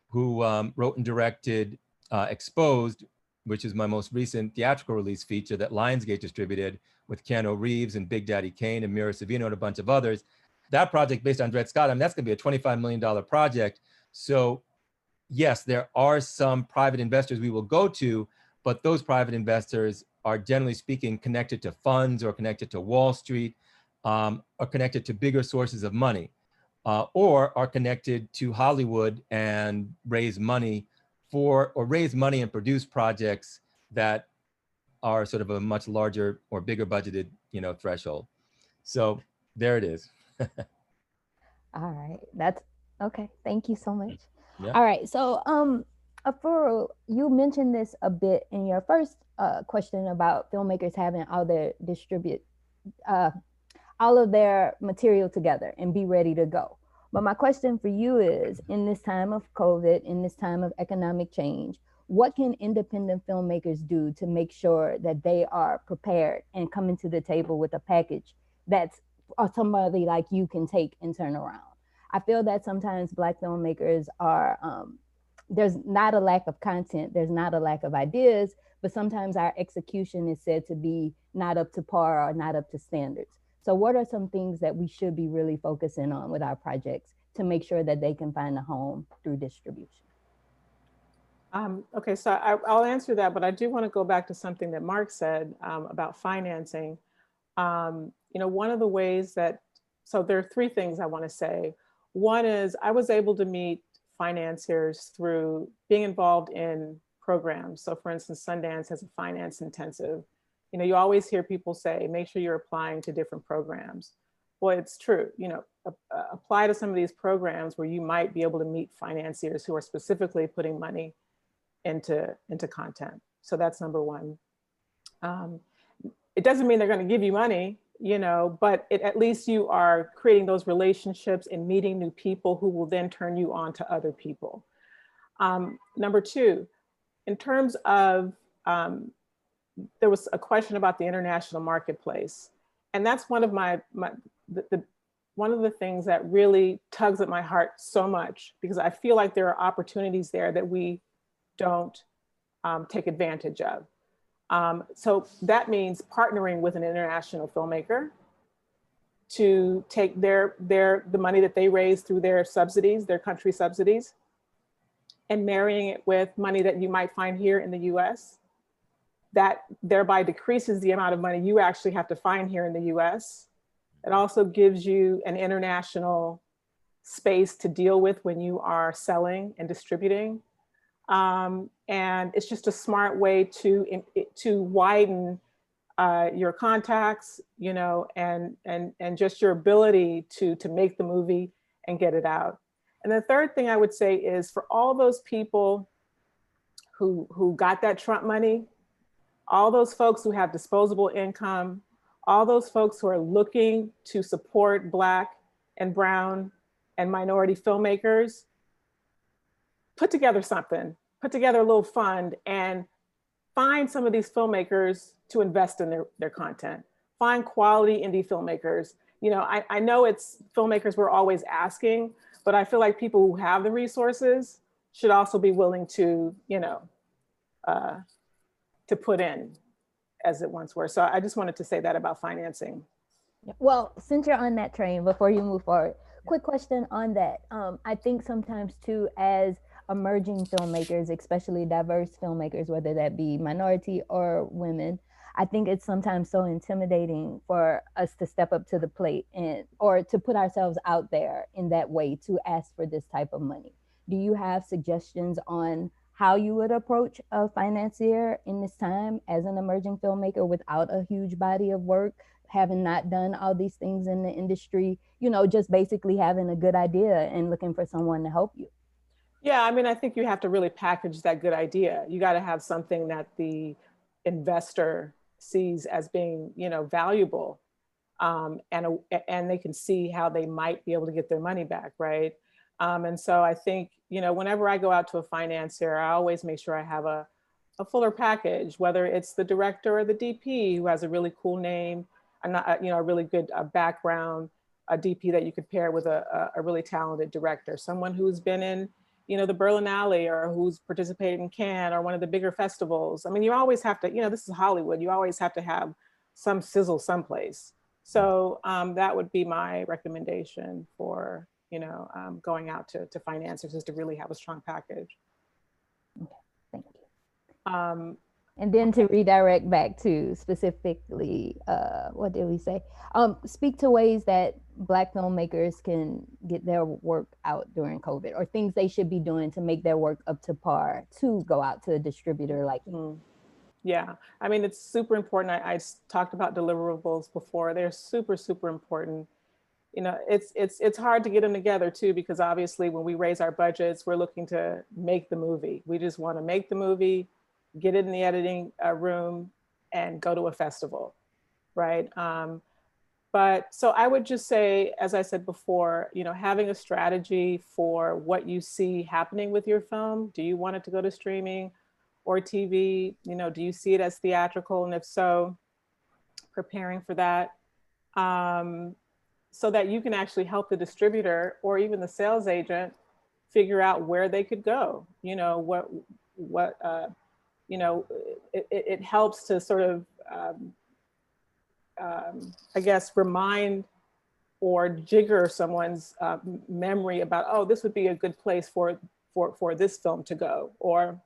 who wrote and directed Exposed, which is my most recent theatrical release feature that Lionsgate distributed with Keanu Reeves and Big Daddy Kane and Mira Sorvino and a bunch of others. That project based on Dred Scott, I mean, that's gonna be a $25 million project. So yes, there are some private investors we will go to, but those private investors are generally speaking connected to funds or connected to Wall Street, or connected to bigger sources of money, or are connected to Hollywood and raise money and produce projects that are sort of a much larger or bigger budgeted, threshold. So there it is. All right, that's okay. Thank you so much. Yeah. All right, so Efuru, you mentioned this a bit in your first question about filmmakers having all of their material together and be ready to go. But my question for you is, in this time of COVID, in this time of economic change, what can independent filmmakers do to make sure that they are prepared and coming to the table with a package that's somebody like you can take and turn around? I feel that sometimes Black filmmakers are, there's not a lack of content, there's not a lack of ideas, but sometimes our execution is said to be not up to par or not up to standards. So what are some things that we should be really focusing on with our projects to make sure that they can find a home through distribution? Okay, so I'll answer that, but I do want to go back to something that Mark said about financing. One of the ways that, so there are three things I want to say. One is I was able to meet financiers through being involved in programs. So for instance, Sundance has a finance intensive. You always hear people say, make sure you're applying to different programs. Well, it's true, apply to some of these programs where you might be able to meet financiers who are specifically putting money into content. So that's number one. It doesn't mean they're going to give you money, but at least you are creating those relationships and meeting new people who will then turn you on to other people. Number two, in terms of, there was a question about the international marketplace. And that's one of one of the things that really tugs at my heart so much, because I feel like there are opportunities there that we don't take advantage of. So that means partnering with an international filmmaker to take the money that they raise through their subsidies, their country subsidies, and marrying it with money that you might find here in the US. That thereby decreases the amount of money you actually have to find here in the US. It also gives you an international space to deal with when you are selling and distributing. And it's just a smart way to widen your contacts, and just your ability to make the movie and get it out. And the third thing I would say is for all those people who got that Trump money, all those folks who have disposable income, all those folks who are looking to support Black and Brown and minority filmmakers, put together something, put together a little fund and find some of these filmmakers to invest in their content. Find quality indie filmmakers. I know it's filmmakers we're always asking, but I feel like people who have the resources should also be willing to, to put in as it once were. So I just wanted to say that about financing. Well, since you're on that train, before you move forward, quick question on that. I think sometimes too, as emerging filmmakers, especially diverse filmmakers, whether that be minority or women, I think it's sometimes so intimidating for us to step up to the plate or to put ourselves out there in that way to ask for this type of money. Do you have suggestions on how you would approach a financier in this time as an emerging filmmaker without a huge body of work, having not done all these things in the industry, just basically having a good idea and looking for someone to help you? Yeah, I think you have to really package that good idea. You got to have something that the investor sees as being, valuable, and they can see how they might be able to get their money back, right? And so I think, whenever I go out to a financier, I always make sure I have a a fuller package, whether it's the director or the DP who has a really cool name, and a really good background, a DP that you could pair with a really talented director, someone who's been in, the Berlinale, or who's participated in Cannes or one of the bigger festivals. I mean, you always have to, this is Hollywood, you always have to have some sizzle someplace. So that would be my recommendation for, going out to financiers, is to really have a strong package. Okay, thank you. And then to redirect back to specifically, what did we say? Speak to ways that Black filmmakers can get their work out during COVID, or things they should be doing to make their work up to par to go out to a distributor like you. Yeah, I mean, it's super important. I talked about deliverables before. They're super, super important. It's hard to get them together too, because obviously when we raise our budgets, we're looking to make the movie. We just want to make the movie, get it in the editing room, and go to a festival, right? But so I would just say, as I said before, having a strategy for what you see happening with your film. Do you want it to go to streaming or TV? Do you see it as theatrical? And if so, preparing for that. So that you can actually help the distributor or even the sales agent figure out where they could go. It helps to sort of, I guess, remind or jigger someone's memory about, oh, this would be a good place for this film to go, or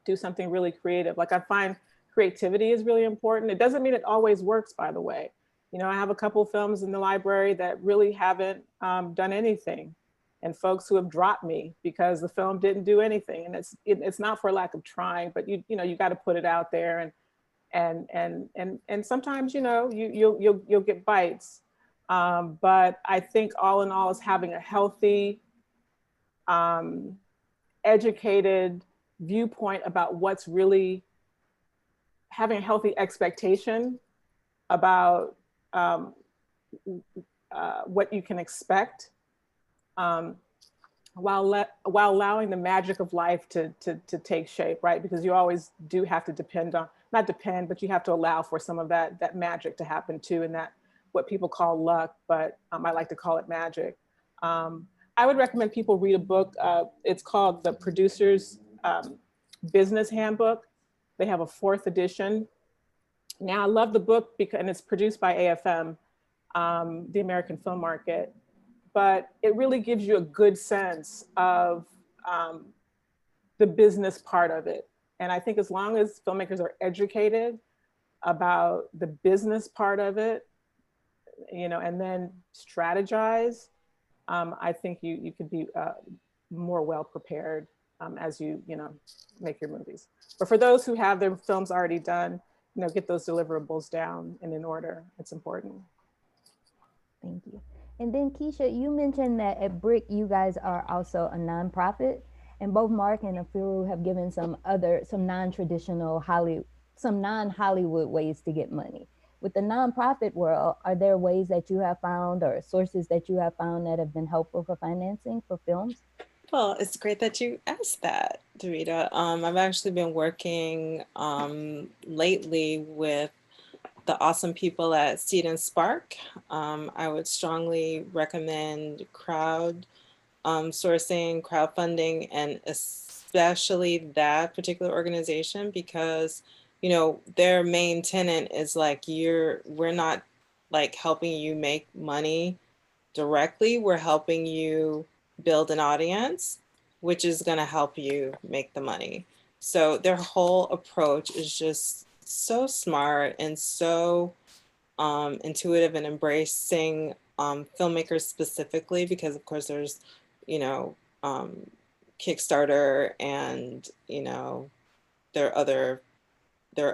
do something really creative. Like, I find creativity is really important. It doesn't mean it always works, by the way. I have a couple of films in the library that really haven't done anything, and folks who have dropped me because the film didn't do anything. And it's not for lack of trying, but you got to put it out there, and sometimes you'll get bites. But I think all in all is having a healthy, educated viewpoint about what's really, having a healthy expectation about what you can expect, while allowing the magic of life to take shape, right? Because you always do have to but you have to allow for some of that magic to happen too, and that what people call luck, but I like to call it magic. I would recommend people read a book. It's called The Producer's Business Handbook. They have a 4th edition. Now, I love the book and it's produced by AFM, the American Film Market, but it really gives you a good sense of the business part of it. And I think as long as filmmakers are educated about the business part of it, and then strategize, I think you could be more well prepared as you make your movies. But for those who have their films already done, get those deliverables down and in order. It's important. Thank you. And then Kecia, you mentioned that at Brick, you guys are also a nonprofit, and both Mark and Efuru have given some non-traditional some non-Hollywood ways to get money. With the nonprofit world, are there ways that you have found, or sources that you have found, that have been helpful for financing for films? Well, it's great that you asked that, Davida. I've actually been working lately with the awesome people at Seed and Spark. I would strongly recommend sourcing, crowdfunding, and especially that particular organization, because their main tenet is like, we're not like helping you make money directly, we're helping you build an audience, which is going to help you make the money. So their whole approach is just so smart and so intuitive, and embracing filmmakers specifically, because of course there's Kickstarter and there are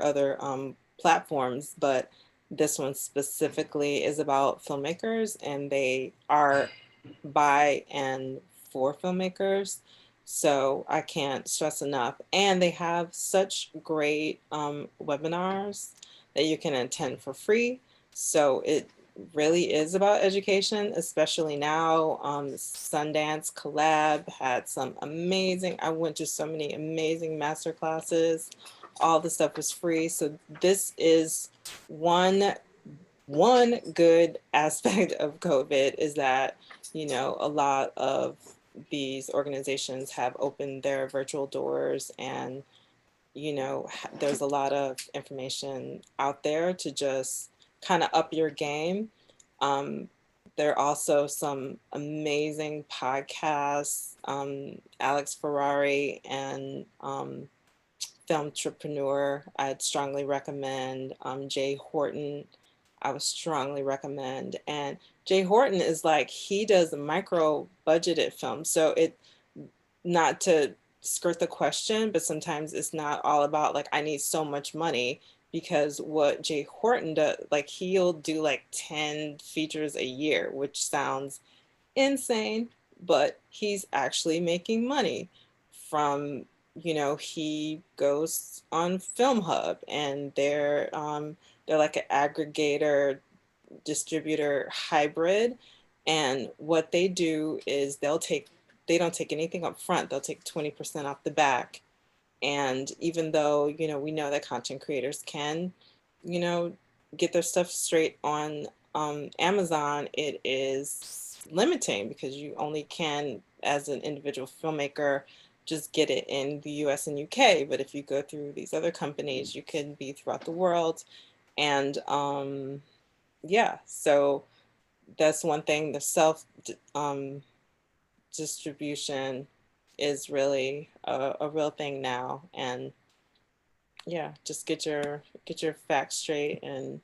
other platforms, but this one specifically is about filmmakers, and they are by and for filmmakers. So I can't stress enough. And they have such great webinars that you can attend for free. So really is about education, especially now. Sundance Collab had some amazing, I went to so many amazing master classes. All the stuff was free. So this is one good aspect of COVID is that, you know, a lot of these organizations have opened their virtual doors, and, you know, there's a lot of information out there to just kind of up your game. There are also some amazing podcasts, Alex Ferrari and Film Entrepreneur, I'd strongly recommend. Jay Horton, I would strongly recommend. And Jay Horton is like, he does micro budgeted films. So it, not to skirt the question, but sometimes it's not all about like, I need so much money, because what Jay Horton does, like he'll do like 10 features a year, which sounds insane, but he's actually making money from, you know, he goes on Film Hub, and they're like an aggregator distributor hybrid. And what they do is they don't take anything up front. They'll take 20% off the back. And even though, you know, we know that content creators can, you know, get their stuff straight on Amazon, it is limiting because you only can, as an individual filmmaker, just get it in the US and UK. But if you go through these other companies, you can be throughout the world. And yeah, so that's one thing. The self distribution is really a real thing now. And yeah, just get your facts straight, and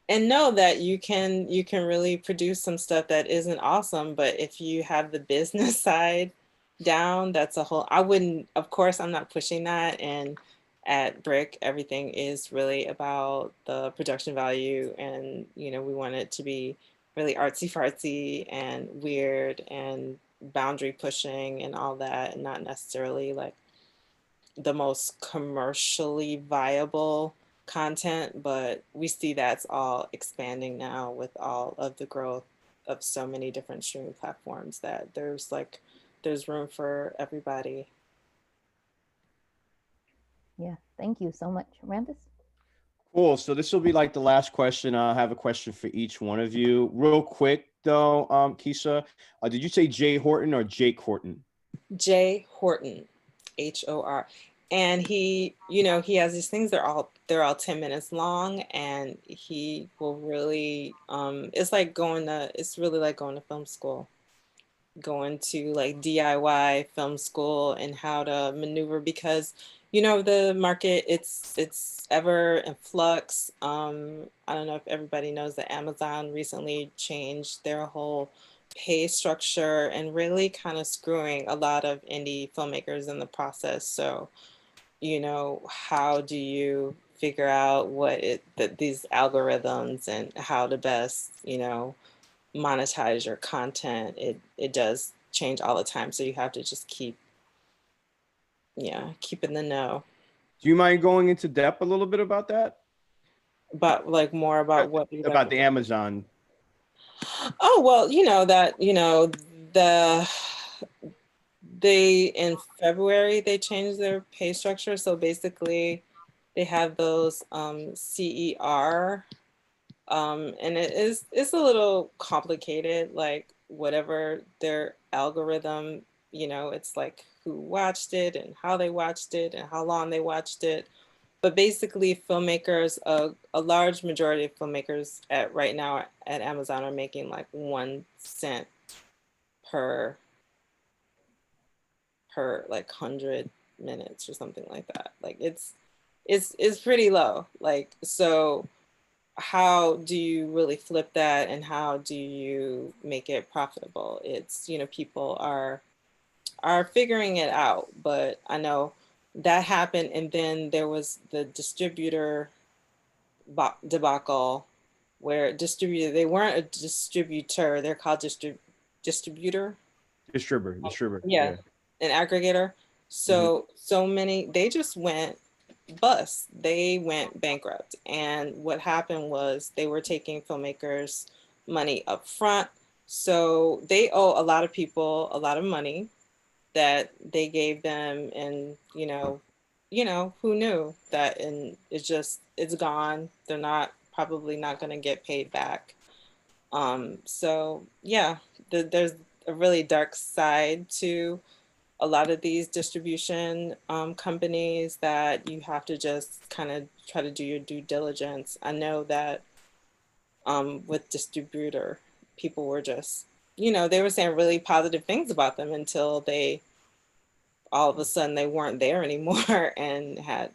know that you can really produce some stuff that isn't awesome, but if you have the business side down, that's a whole, I wouldn't, of course I'm not pushing that. And at Brick, everything is really about the production value, and you know, we want it to be really artsy fartsy and weird and boundary pushing and all that, and not necessarily like the most commercially viable content. But we see that's all expanding now with all of the growth of so many different streaming platforms, that there's room for everybody. Yeah, thank you so much. Rampus? Cool. So this will be like the last question. I'll have a question for each one of you. Real quick though, Kecia, did you say Jay Horton or Jake Horton? Jay Horton, HOR. And he, you know, he has these things, they're all 10 minutes long, and he will really, it's really like going to film school, going to like DIY film school and how to maneuver, because, you know, the market, it's ever in flux. I don't know if everybody knows that Amazon recently changed their whole pay structure and really kind of screwing a lot of indie filmmakers in the process. So, you know, how do you figure out these algorithms and how to best, you know, monetize your content? It does change all the time, so you have to just keep in the know. Do you mind going into depth a little bit about that? But like more about what about the Amazon? Oh, well, you know that, you know, in February they changed their pay structure. So basically they have those CER, and it's a little complicated, like whatever their algorithm, you know, it's like who watched it and how they watched it and how long they watched it. But basically filmmakers, a large majority of filmmakers right now at Amazon are making like 1 cent per like 100 minutes or something like that. Like it's pretty low. Like, so how do you really flip that, and how do you make it profitable? It's, you know, people are figuring it out, but I know that happened. And then there was the distributor debacle, where they weren't a distributor, they're called distributor. Yeah, an aggregator. So many, they just went bust. They went bankrupt. And what happened was they were taking filmmakers money up front. So they owe a lot of people a lot of money that they gave them, and who knew that, and it's gone. They're not probably not going to get paid back. So yeah, there's a really dark side to a lot of these distribution companies that you have to just kind of try to do your due diligence. I know that with distributor, people were just, they were saying really positive things about them until they all of a sudden they weren't there anymore and had,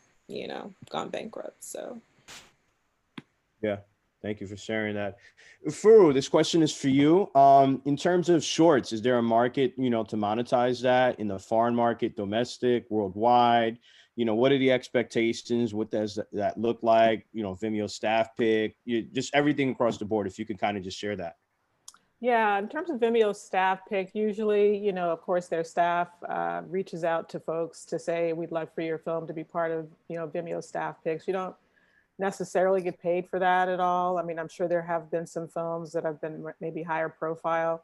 gone bankrupt. So Yeah. Thank you for sharing that. Efuru, this question is for you. In terms of shorts, is there a market, to monetize that in the foreign market, domestic, worldwide? What are the expectations? What does that look like? Vimeo staff pick, just everything across the board. If you could kind of just share that. Yeah, in terms of Vimeo staff pick, usually, of course, their staff reaches out to folks to say, we'd love for your film to be part of, Vimeo staff picks. You don't necessarily get paid for that at all. I mean, I'm sure there have been some films that have been maybe higher profile,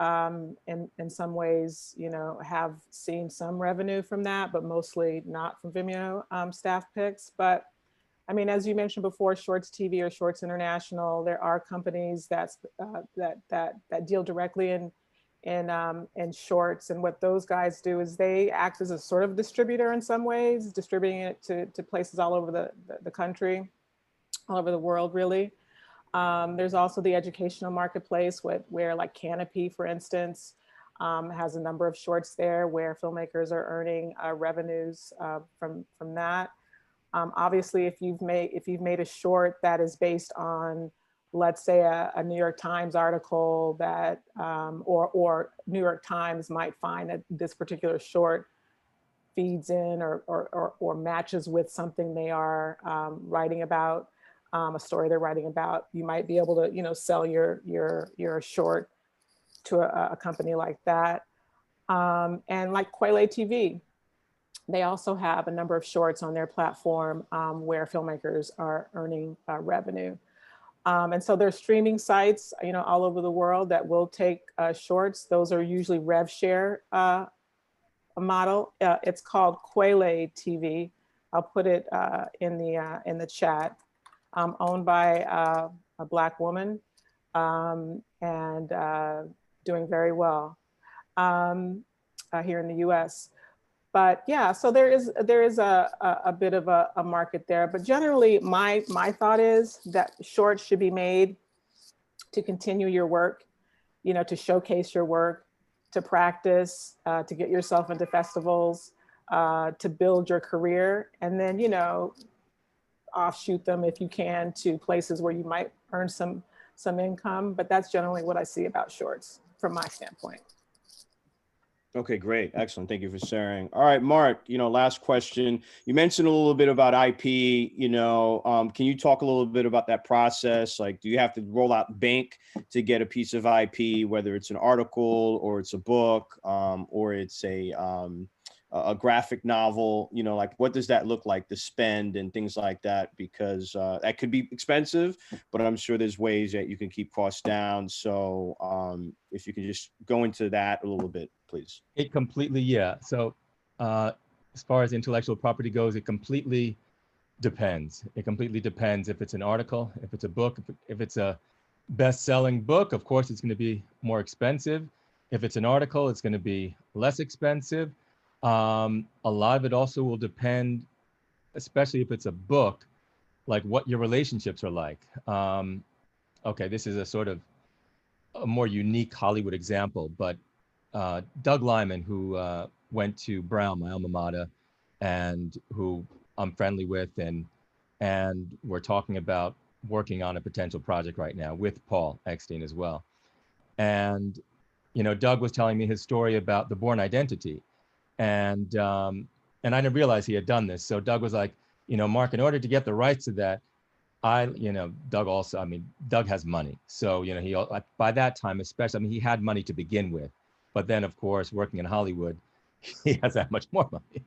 in some ways, have seen some revenue from that, but mostly not from Vimeo staff picks. But I mean, as you mentioned before, Shorts TV or Shorts International, there are companies that deal directly in shorts, and what those guys do is they act as a sort of distributor in some ways, distributing it to places all over the country, all over the world, really. There's also the educational marketplace where like Canopy, for instance, has a number of shorts there where filmmakers are earning revenues from that. Obviously, if you've made a short that is based on, let's say, a New York Times article that, or New York Times might find that this particular short feeds in or matches with something they are writing about, a story they're writing about, you might be able to, sell your short to a company like that. And like Quayle TV, they also have a number of shorts on their platform where filmmakers are earning revenue. And so there's streaming sites, all over the world that will take shorts. Those are usually rev share model. It's called Quayle TV. I'll put it in the chat. Owned by a Black woman and doing very well here in the U.S. But yeah, so there is a bit of a market there. But generally, my thought is that shorts should be made to continue your work, to showcase your work, to practice, to get yourself into festivals, to build your career, and then, offshoot them if you can to places where you might earn some income. But that's generally what I see about shorts from my standpoint. Okay, great. Excellent. Thank you for sharing. All right, Mark, last question. You mentioned a little bit about IP, can you talk a little bit about that process? Like, do you have to roll out bank to get a piece of IP, whether it's an article or it's a book, or it's a graphic novel, like what does that look like, the spend and things like that? Because that could be expensive, but I'm sure there's ways that you can keep costs down. So if you can just go into that a little bit, please. It completely, yeah. So as far as intellectual property goes, it completely depends. It completely depends if it's an article, if it's a book, if it's a best-selling book, of course, it's going to be more expensive. If it's an article, it's going to be less expensive. A lot of it also will depend, especially if it's a book, like what your relationships are like. Okay, this is a sort of a more unique Hollywood example, but Doug Lyman, who went to Brown, my alma mater, and who I'm friendly with, and we're talking about working on a potential project right now with Paul Eckstein as well. And, Doug was telling me his story about The Bourne Identity. And I didn't realize he had done this. So Doug was like, Mark, in order to get the rights to that, Doug also, Doug has money. So, he, by that time, especially, he had money to begin with. But then, of course, working in Hollywood, he has that much more money.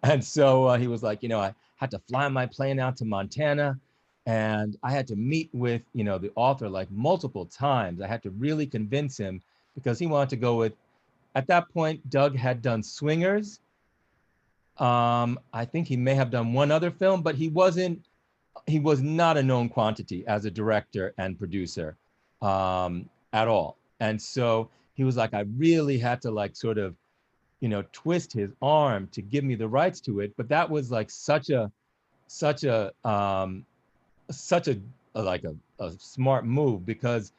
And so he was like, I had to fly my plane out to Montana And I had to meet with, the author like multiple times. I had to really convince him because he wanted to go with, at that point, Doug had done Swingers. I think he may have done one other film, but he was not a known quantity as a director and producer at all. And so he was like, I really had to like sort of, twist his arm to give me the rights to it. But that was like such a like a smart move, because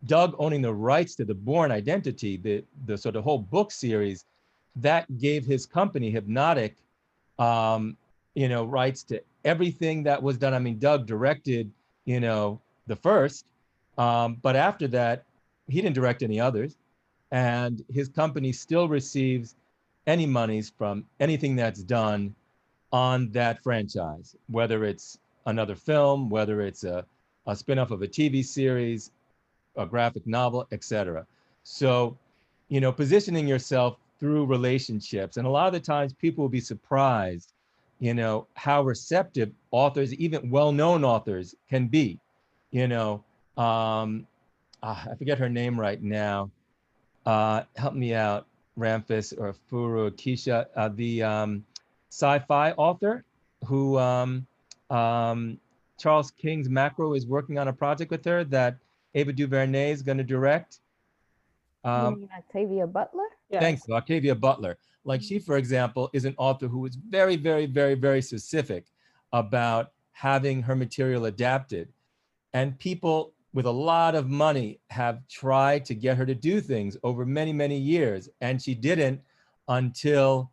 Doug owning the rights to the Bourne Identity, the sort of whole book series, that gave his company Hypnotic, rights to everything that was done. I mean, Doug directed, the first, but after that, he didn't direct any others, and his company still receives any monies from anything that's done on that franchise, whether it's another film, whether it's a spin-off of a TV series, a graphic novel, etc. So, positioning yourself through relationships. And a lot of the times people will be surprised, how receptive authors, even well-known authors, can be. I forget her name right now. Help me out, Ramphis or Efuru, Kecia, the sci-fi author who Charles King's Macro is working on a project with her that Ava DuVernay is going to direct. You mean Octavia Butler? Yes. Thanks, Octavia Butler. Like she, for example, is an author who is very, very, very, very specific about having her material adapted. And people with a lot of money have tried to get her to do things over many, many years. And she didn't until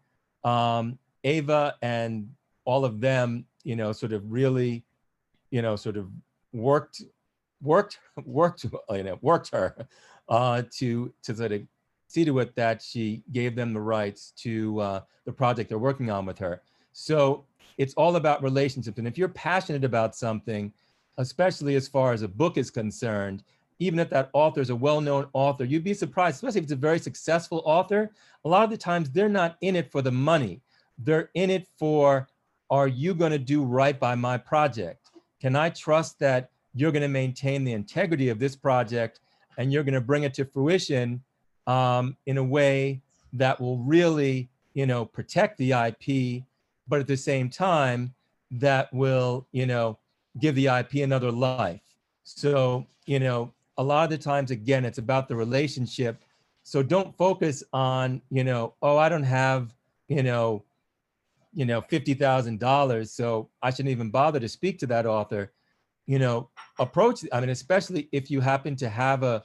Ava and all of them, sort of really, sort of worked her to sort of see to it that she gave them the rights to the project they're working on with her. So it's all about relationships. And if you're passionate about something, especially as far as a book is concerned, even if that author is a well-known author, you'd be surprised, especially if it's a very successful author, a lot of the times they're not in it for the money. They're in it for, are you going to do right by my project? Can I trust that you're going to maintain the integrity of this project and you're going to bring it to fruition in a way that will really, protect the IP, but at the same time, that will, give the IP another life. So, a lot of the times, again, it's about the relationship. So don't focus on, oh, I don't have, $50,000, so I shouldn't even bother to speak to that author. Approach, I mean, especially if you happen to have a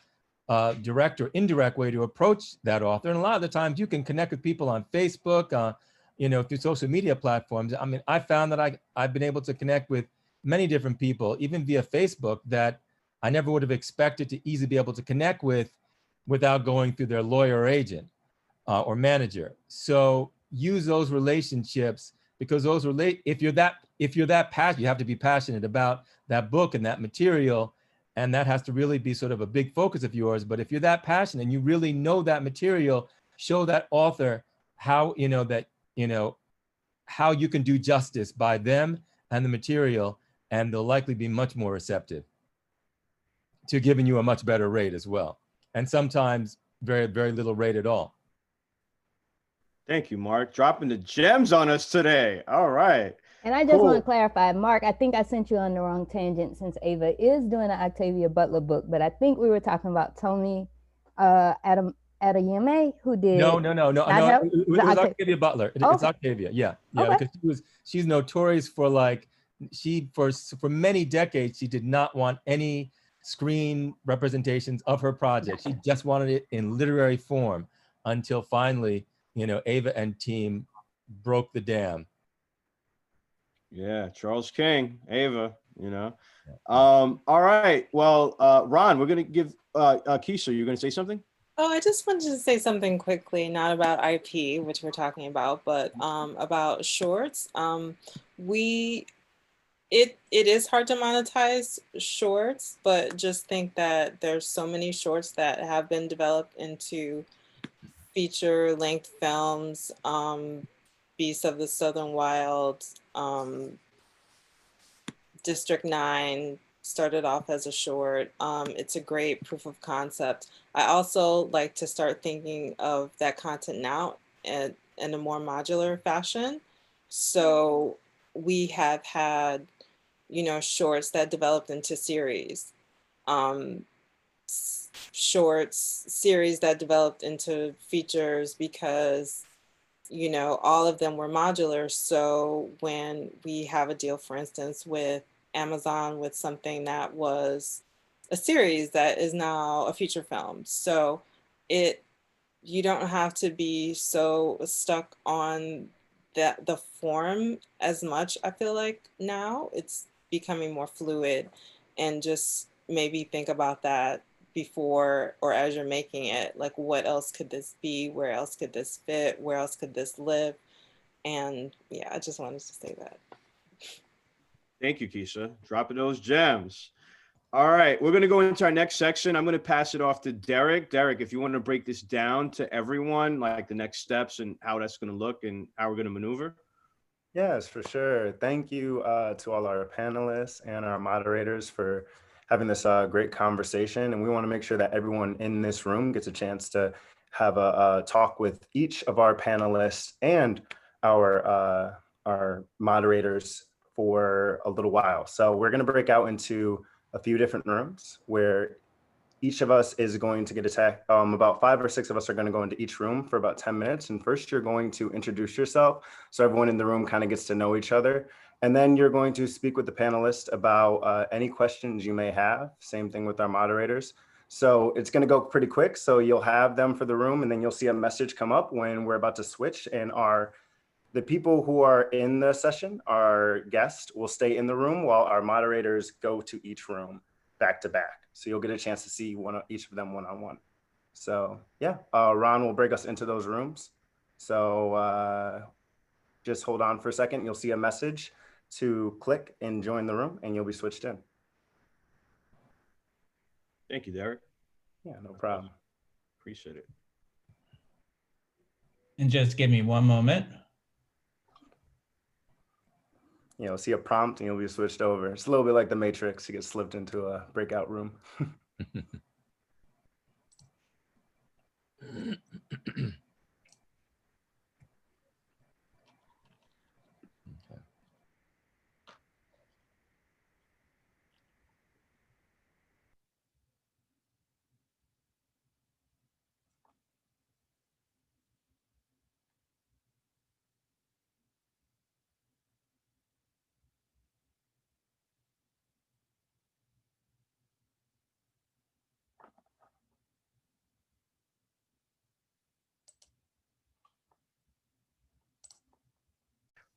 direct or indirect way to approach that author. And a lot of the times you can connect with people on Facebook, through social media platforms. I mean, I found that I've been able to connect with many different people, even via Facebook, that I never would have expected to easily be able to connect with without going through their lawyer or agent or manager. So use those relationships, because those if you're that passionate, you have to be passionate about that book and that material. And that has to really be sort of a big focus of yours. But if you're that passionate and you really know that material, show that author how, how you can do justice by them and the material, and they'll likely be much more receptive to giving you a much better rate as well. And sometimes very, very little rate at all. Thank you, Mark. Dropping the gems on us today. All right. And I just want to clarify, Mark, I think I sent you on the wrong tangent, since Ava is doing an Octavia Butler book, but I think we were talking about Tony Adeyemi, who did. No. It was Octavia Butler. It's Octavia. Yeah. Okay. Because she's notorious for for many decades, she did not want any screen representations of her project. She just wanted it in literary form until finally, Ava and team broke the dam. Yeah, Charles King, Ava, All right. Well, Ron, we're going to give Kecia, you're going to say something? Oh, I just wanted to say something quickly, not about IP, which we're talking about, but about shorts. It is hard to monetize shorts, but just think that there's so many shorts that have been developed into feature-length films, Beasts of the Southern Wild, District 9 started off as a short. It's a great proof of concept. I also like to start thinking of that content now in a more modular fashion. So we have had, you know, shorts that developed into series, um, shorts, series that developed into features because, you know, all of them were modular. So when we have a deal, for instance, with Amazon with something that was a series that is now a feature film. So it, you don't have to be so stuck on that the form as much. I feel like now it's becoming more fluid, and just maybe think about that before or as you're making it, like what else could this be, where else could this fit, where else could this live. And yeah, I just wanted to say that. Thank you, Kecia. Dropping those gems. All right, we're going to go into our next section. I'm going to pass it off to Derek. Derek, if you want to break this down to everyone, like the next steps and how that's going to look and how we're going to maneuver. Yes, for sure. Thank you to all our panelists and our moderators for having this great conversation. And we want to make sure that everyone in this room gets a chance to have a talk with each of our panelists and our moderators for a little while. So we're going to break out into a few different rooms where each of us is going to get attacked. About 5 or 6 of us are going to go into each room for about 10 minutes. And first, you're going to introduce yourself so everyone in the room kind of gets to know each other. And then you're going to speak with the panelists about any questions you may have. Same thing with our moderators. So it's going to go pretty quick. So you'll have them for the room, and then you'll see a message come up when we're about to switch. And the people who are in the session, our guests, will stay in the room while our moderators go to each room back to back. So you'll get a chance to see each of them one-on-one. So yeah, Ron will break us into those rooms. So just hold on for a second. You'll see a message to click and join the room, and you'll be switched in. Thank you, Derek. Yeah, no problem. Appreciate it. And just give me one moment. You'll see a prompt and you'll be switched over. It's a little bit like the Matrix. You get slipped into a breakout room.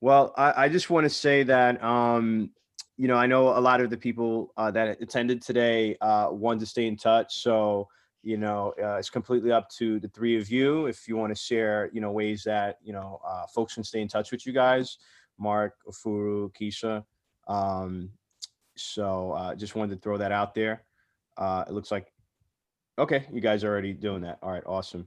Well, I just want to say that, you know, I know a lot of the people that attended today wanted to stay in touch. So, you know, it's completely up to the 3 of you. If you want to share, you know, ways that, you know, folks can stay in touch with you guys, Mark, Efuru, Kecia. Just wanted to throw that out there. It looks like, okay, you guys are already doing that. All right, awesome.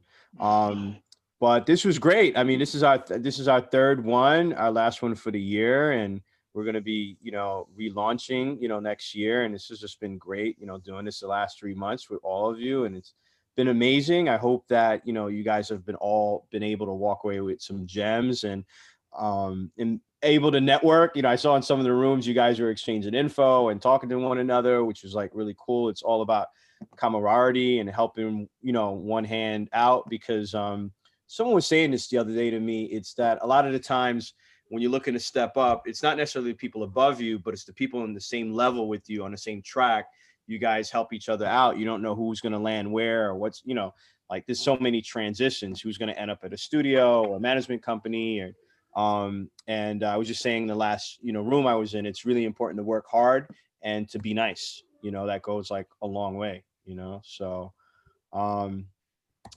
But this was great. I mean, this is our 3rd one, our last one for the year, and we're going to be, you know, relaunching, you know, next year. And this has just been great, you know, doing this the last 3 months with all of you, and it's been amazing. I hope that, you know, you guys have been able to walk away with some gems and able to network. You know, I saw in some of the rooms you guys were exchanging info and talking to one another, which was like really cool. It's all about camaraderie and helping, you know, one hand out, because someone was saying this the other day to me. It's that a lot of the times when you're looking to step up, it's not necessarily the people above you, but it's the people on the same level with you on the same track. You guys help each other out. You don't know who's going to land where or what's, you know, like there's so many transitions, who's going to end up at a studio or a management company. Or and I was just saying the last, you know, room I was in, it's really important to work hard and to be nice. You know, that goes like a long way, you know. So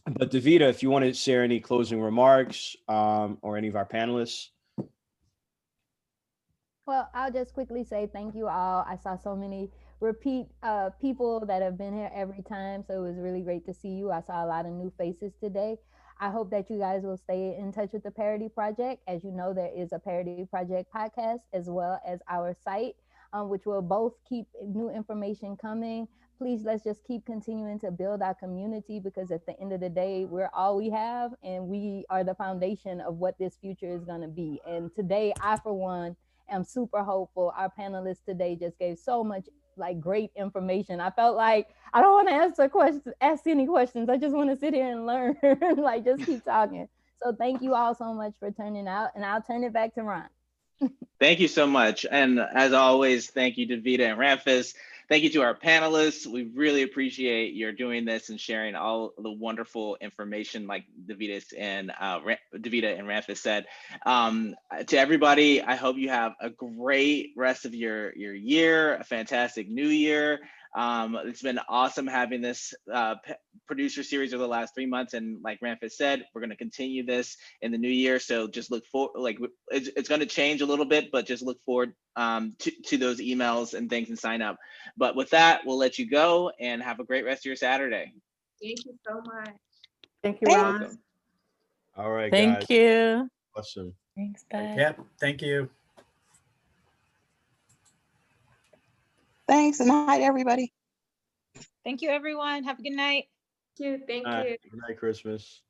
but Davida, if you want to share any closing remarks or any of our panelists. Well, I'll just quickly say thank you all. I saw so many repeat people that have been here every time, so it was really great to see you. I saw a lot of new faces today. I hope that you guys will stay in touch with the Parody Project. As you know, there is a Parody Project podcast as well as our site. which will both keep new information coming. Please, let's just keep continuing to build our community, because at the end of the day, we're all we have, and we are the foundation of what this future is going to be. And today, I, for one, am super hopeful. Our panelists today just gave so much like great information. I felt like I don't want to ask any questions. I just want to sit here and learn, like just keep talking. So thank you all so much for turning out, and I'll turn it back to Ron. Thank you so much. And as always, thank you, Davida and Ramphis. Thank you to our panelists. We really appreciate your doing this and sharing all the wonderful information like Davida and Ramphis said. To everybody, I hope you have a great rest of your year, a fantastic new year. It's been awesome having this producer series over the last 3 months, and like Ramphis said, we're going to continue this in the new year. So just look for, like, it's going to change a little bit, but just look forward to those emails and things and sign up. But with that, we'll let you go and have a great rest of your Saturday. Thank you so much. Thank you, Ron. All right, Thank guys. you. Awesome. Thanks, bye. Yep. Thank you. Thanks, and hi, everybody. Thank you, everyone. Have a good night. Thank you. Good night, Christmas.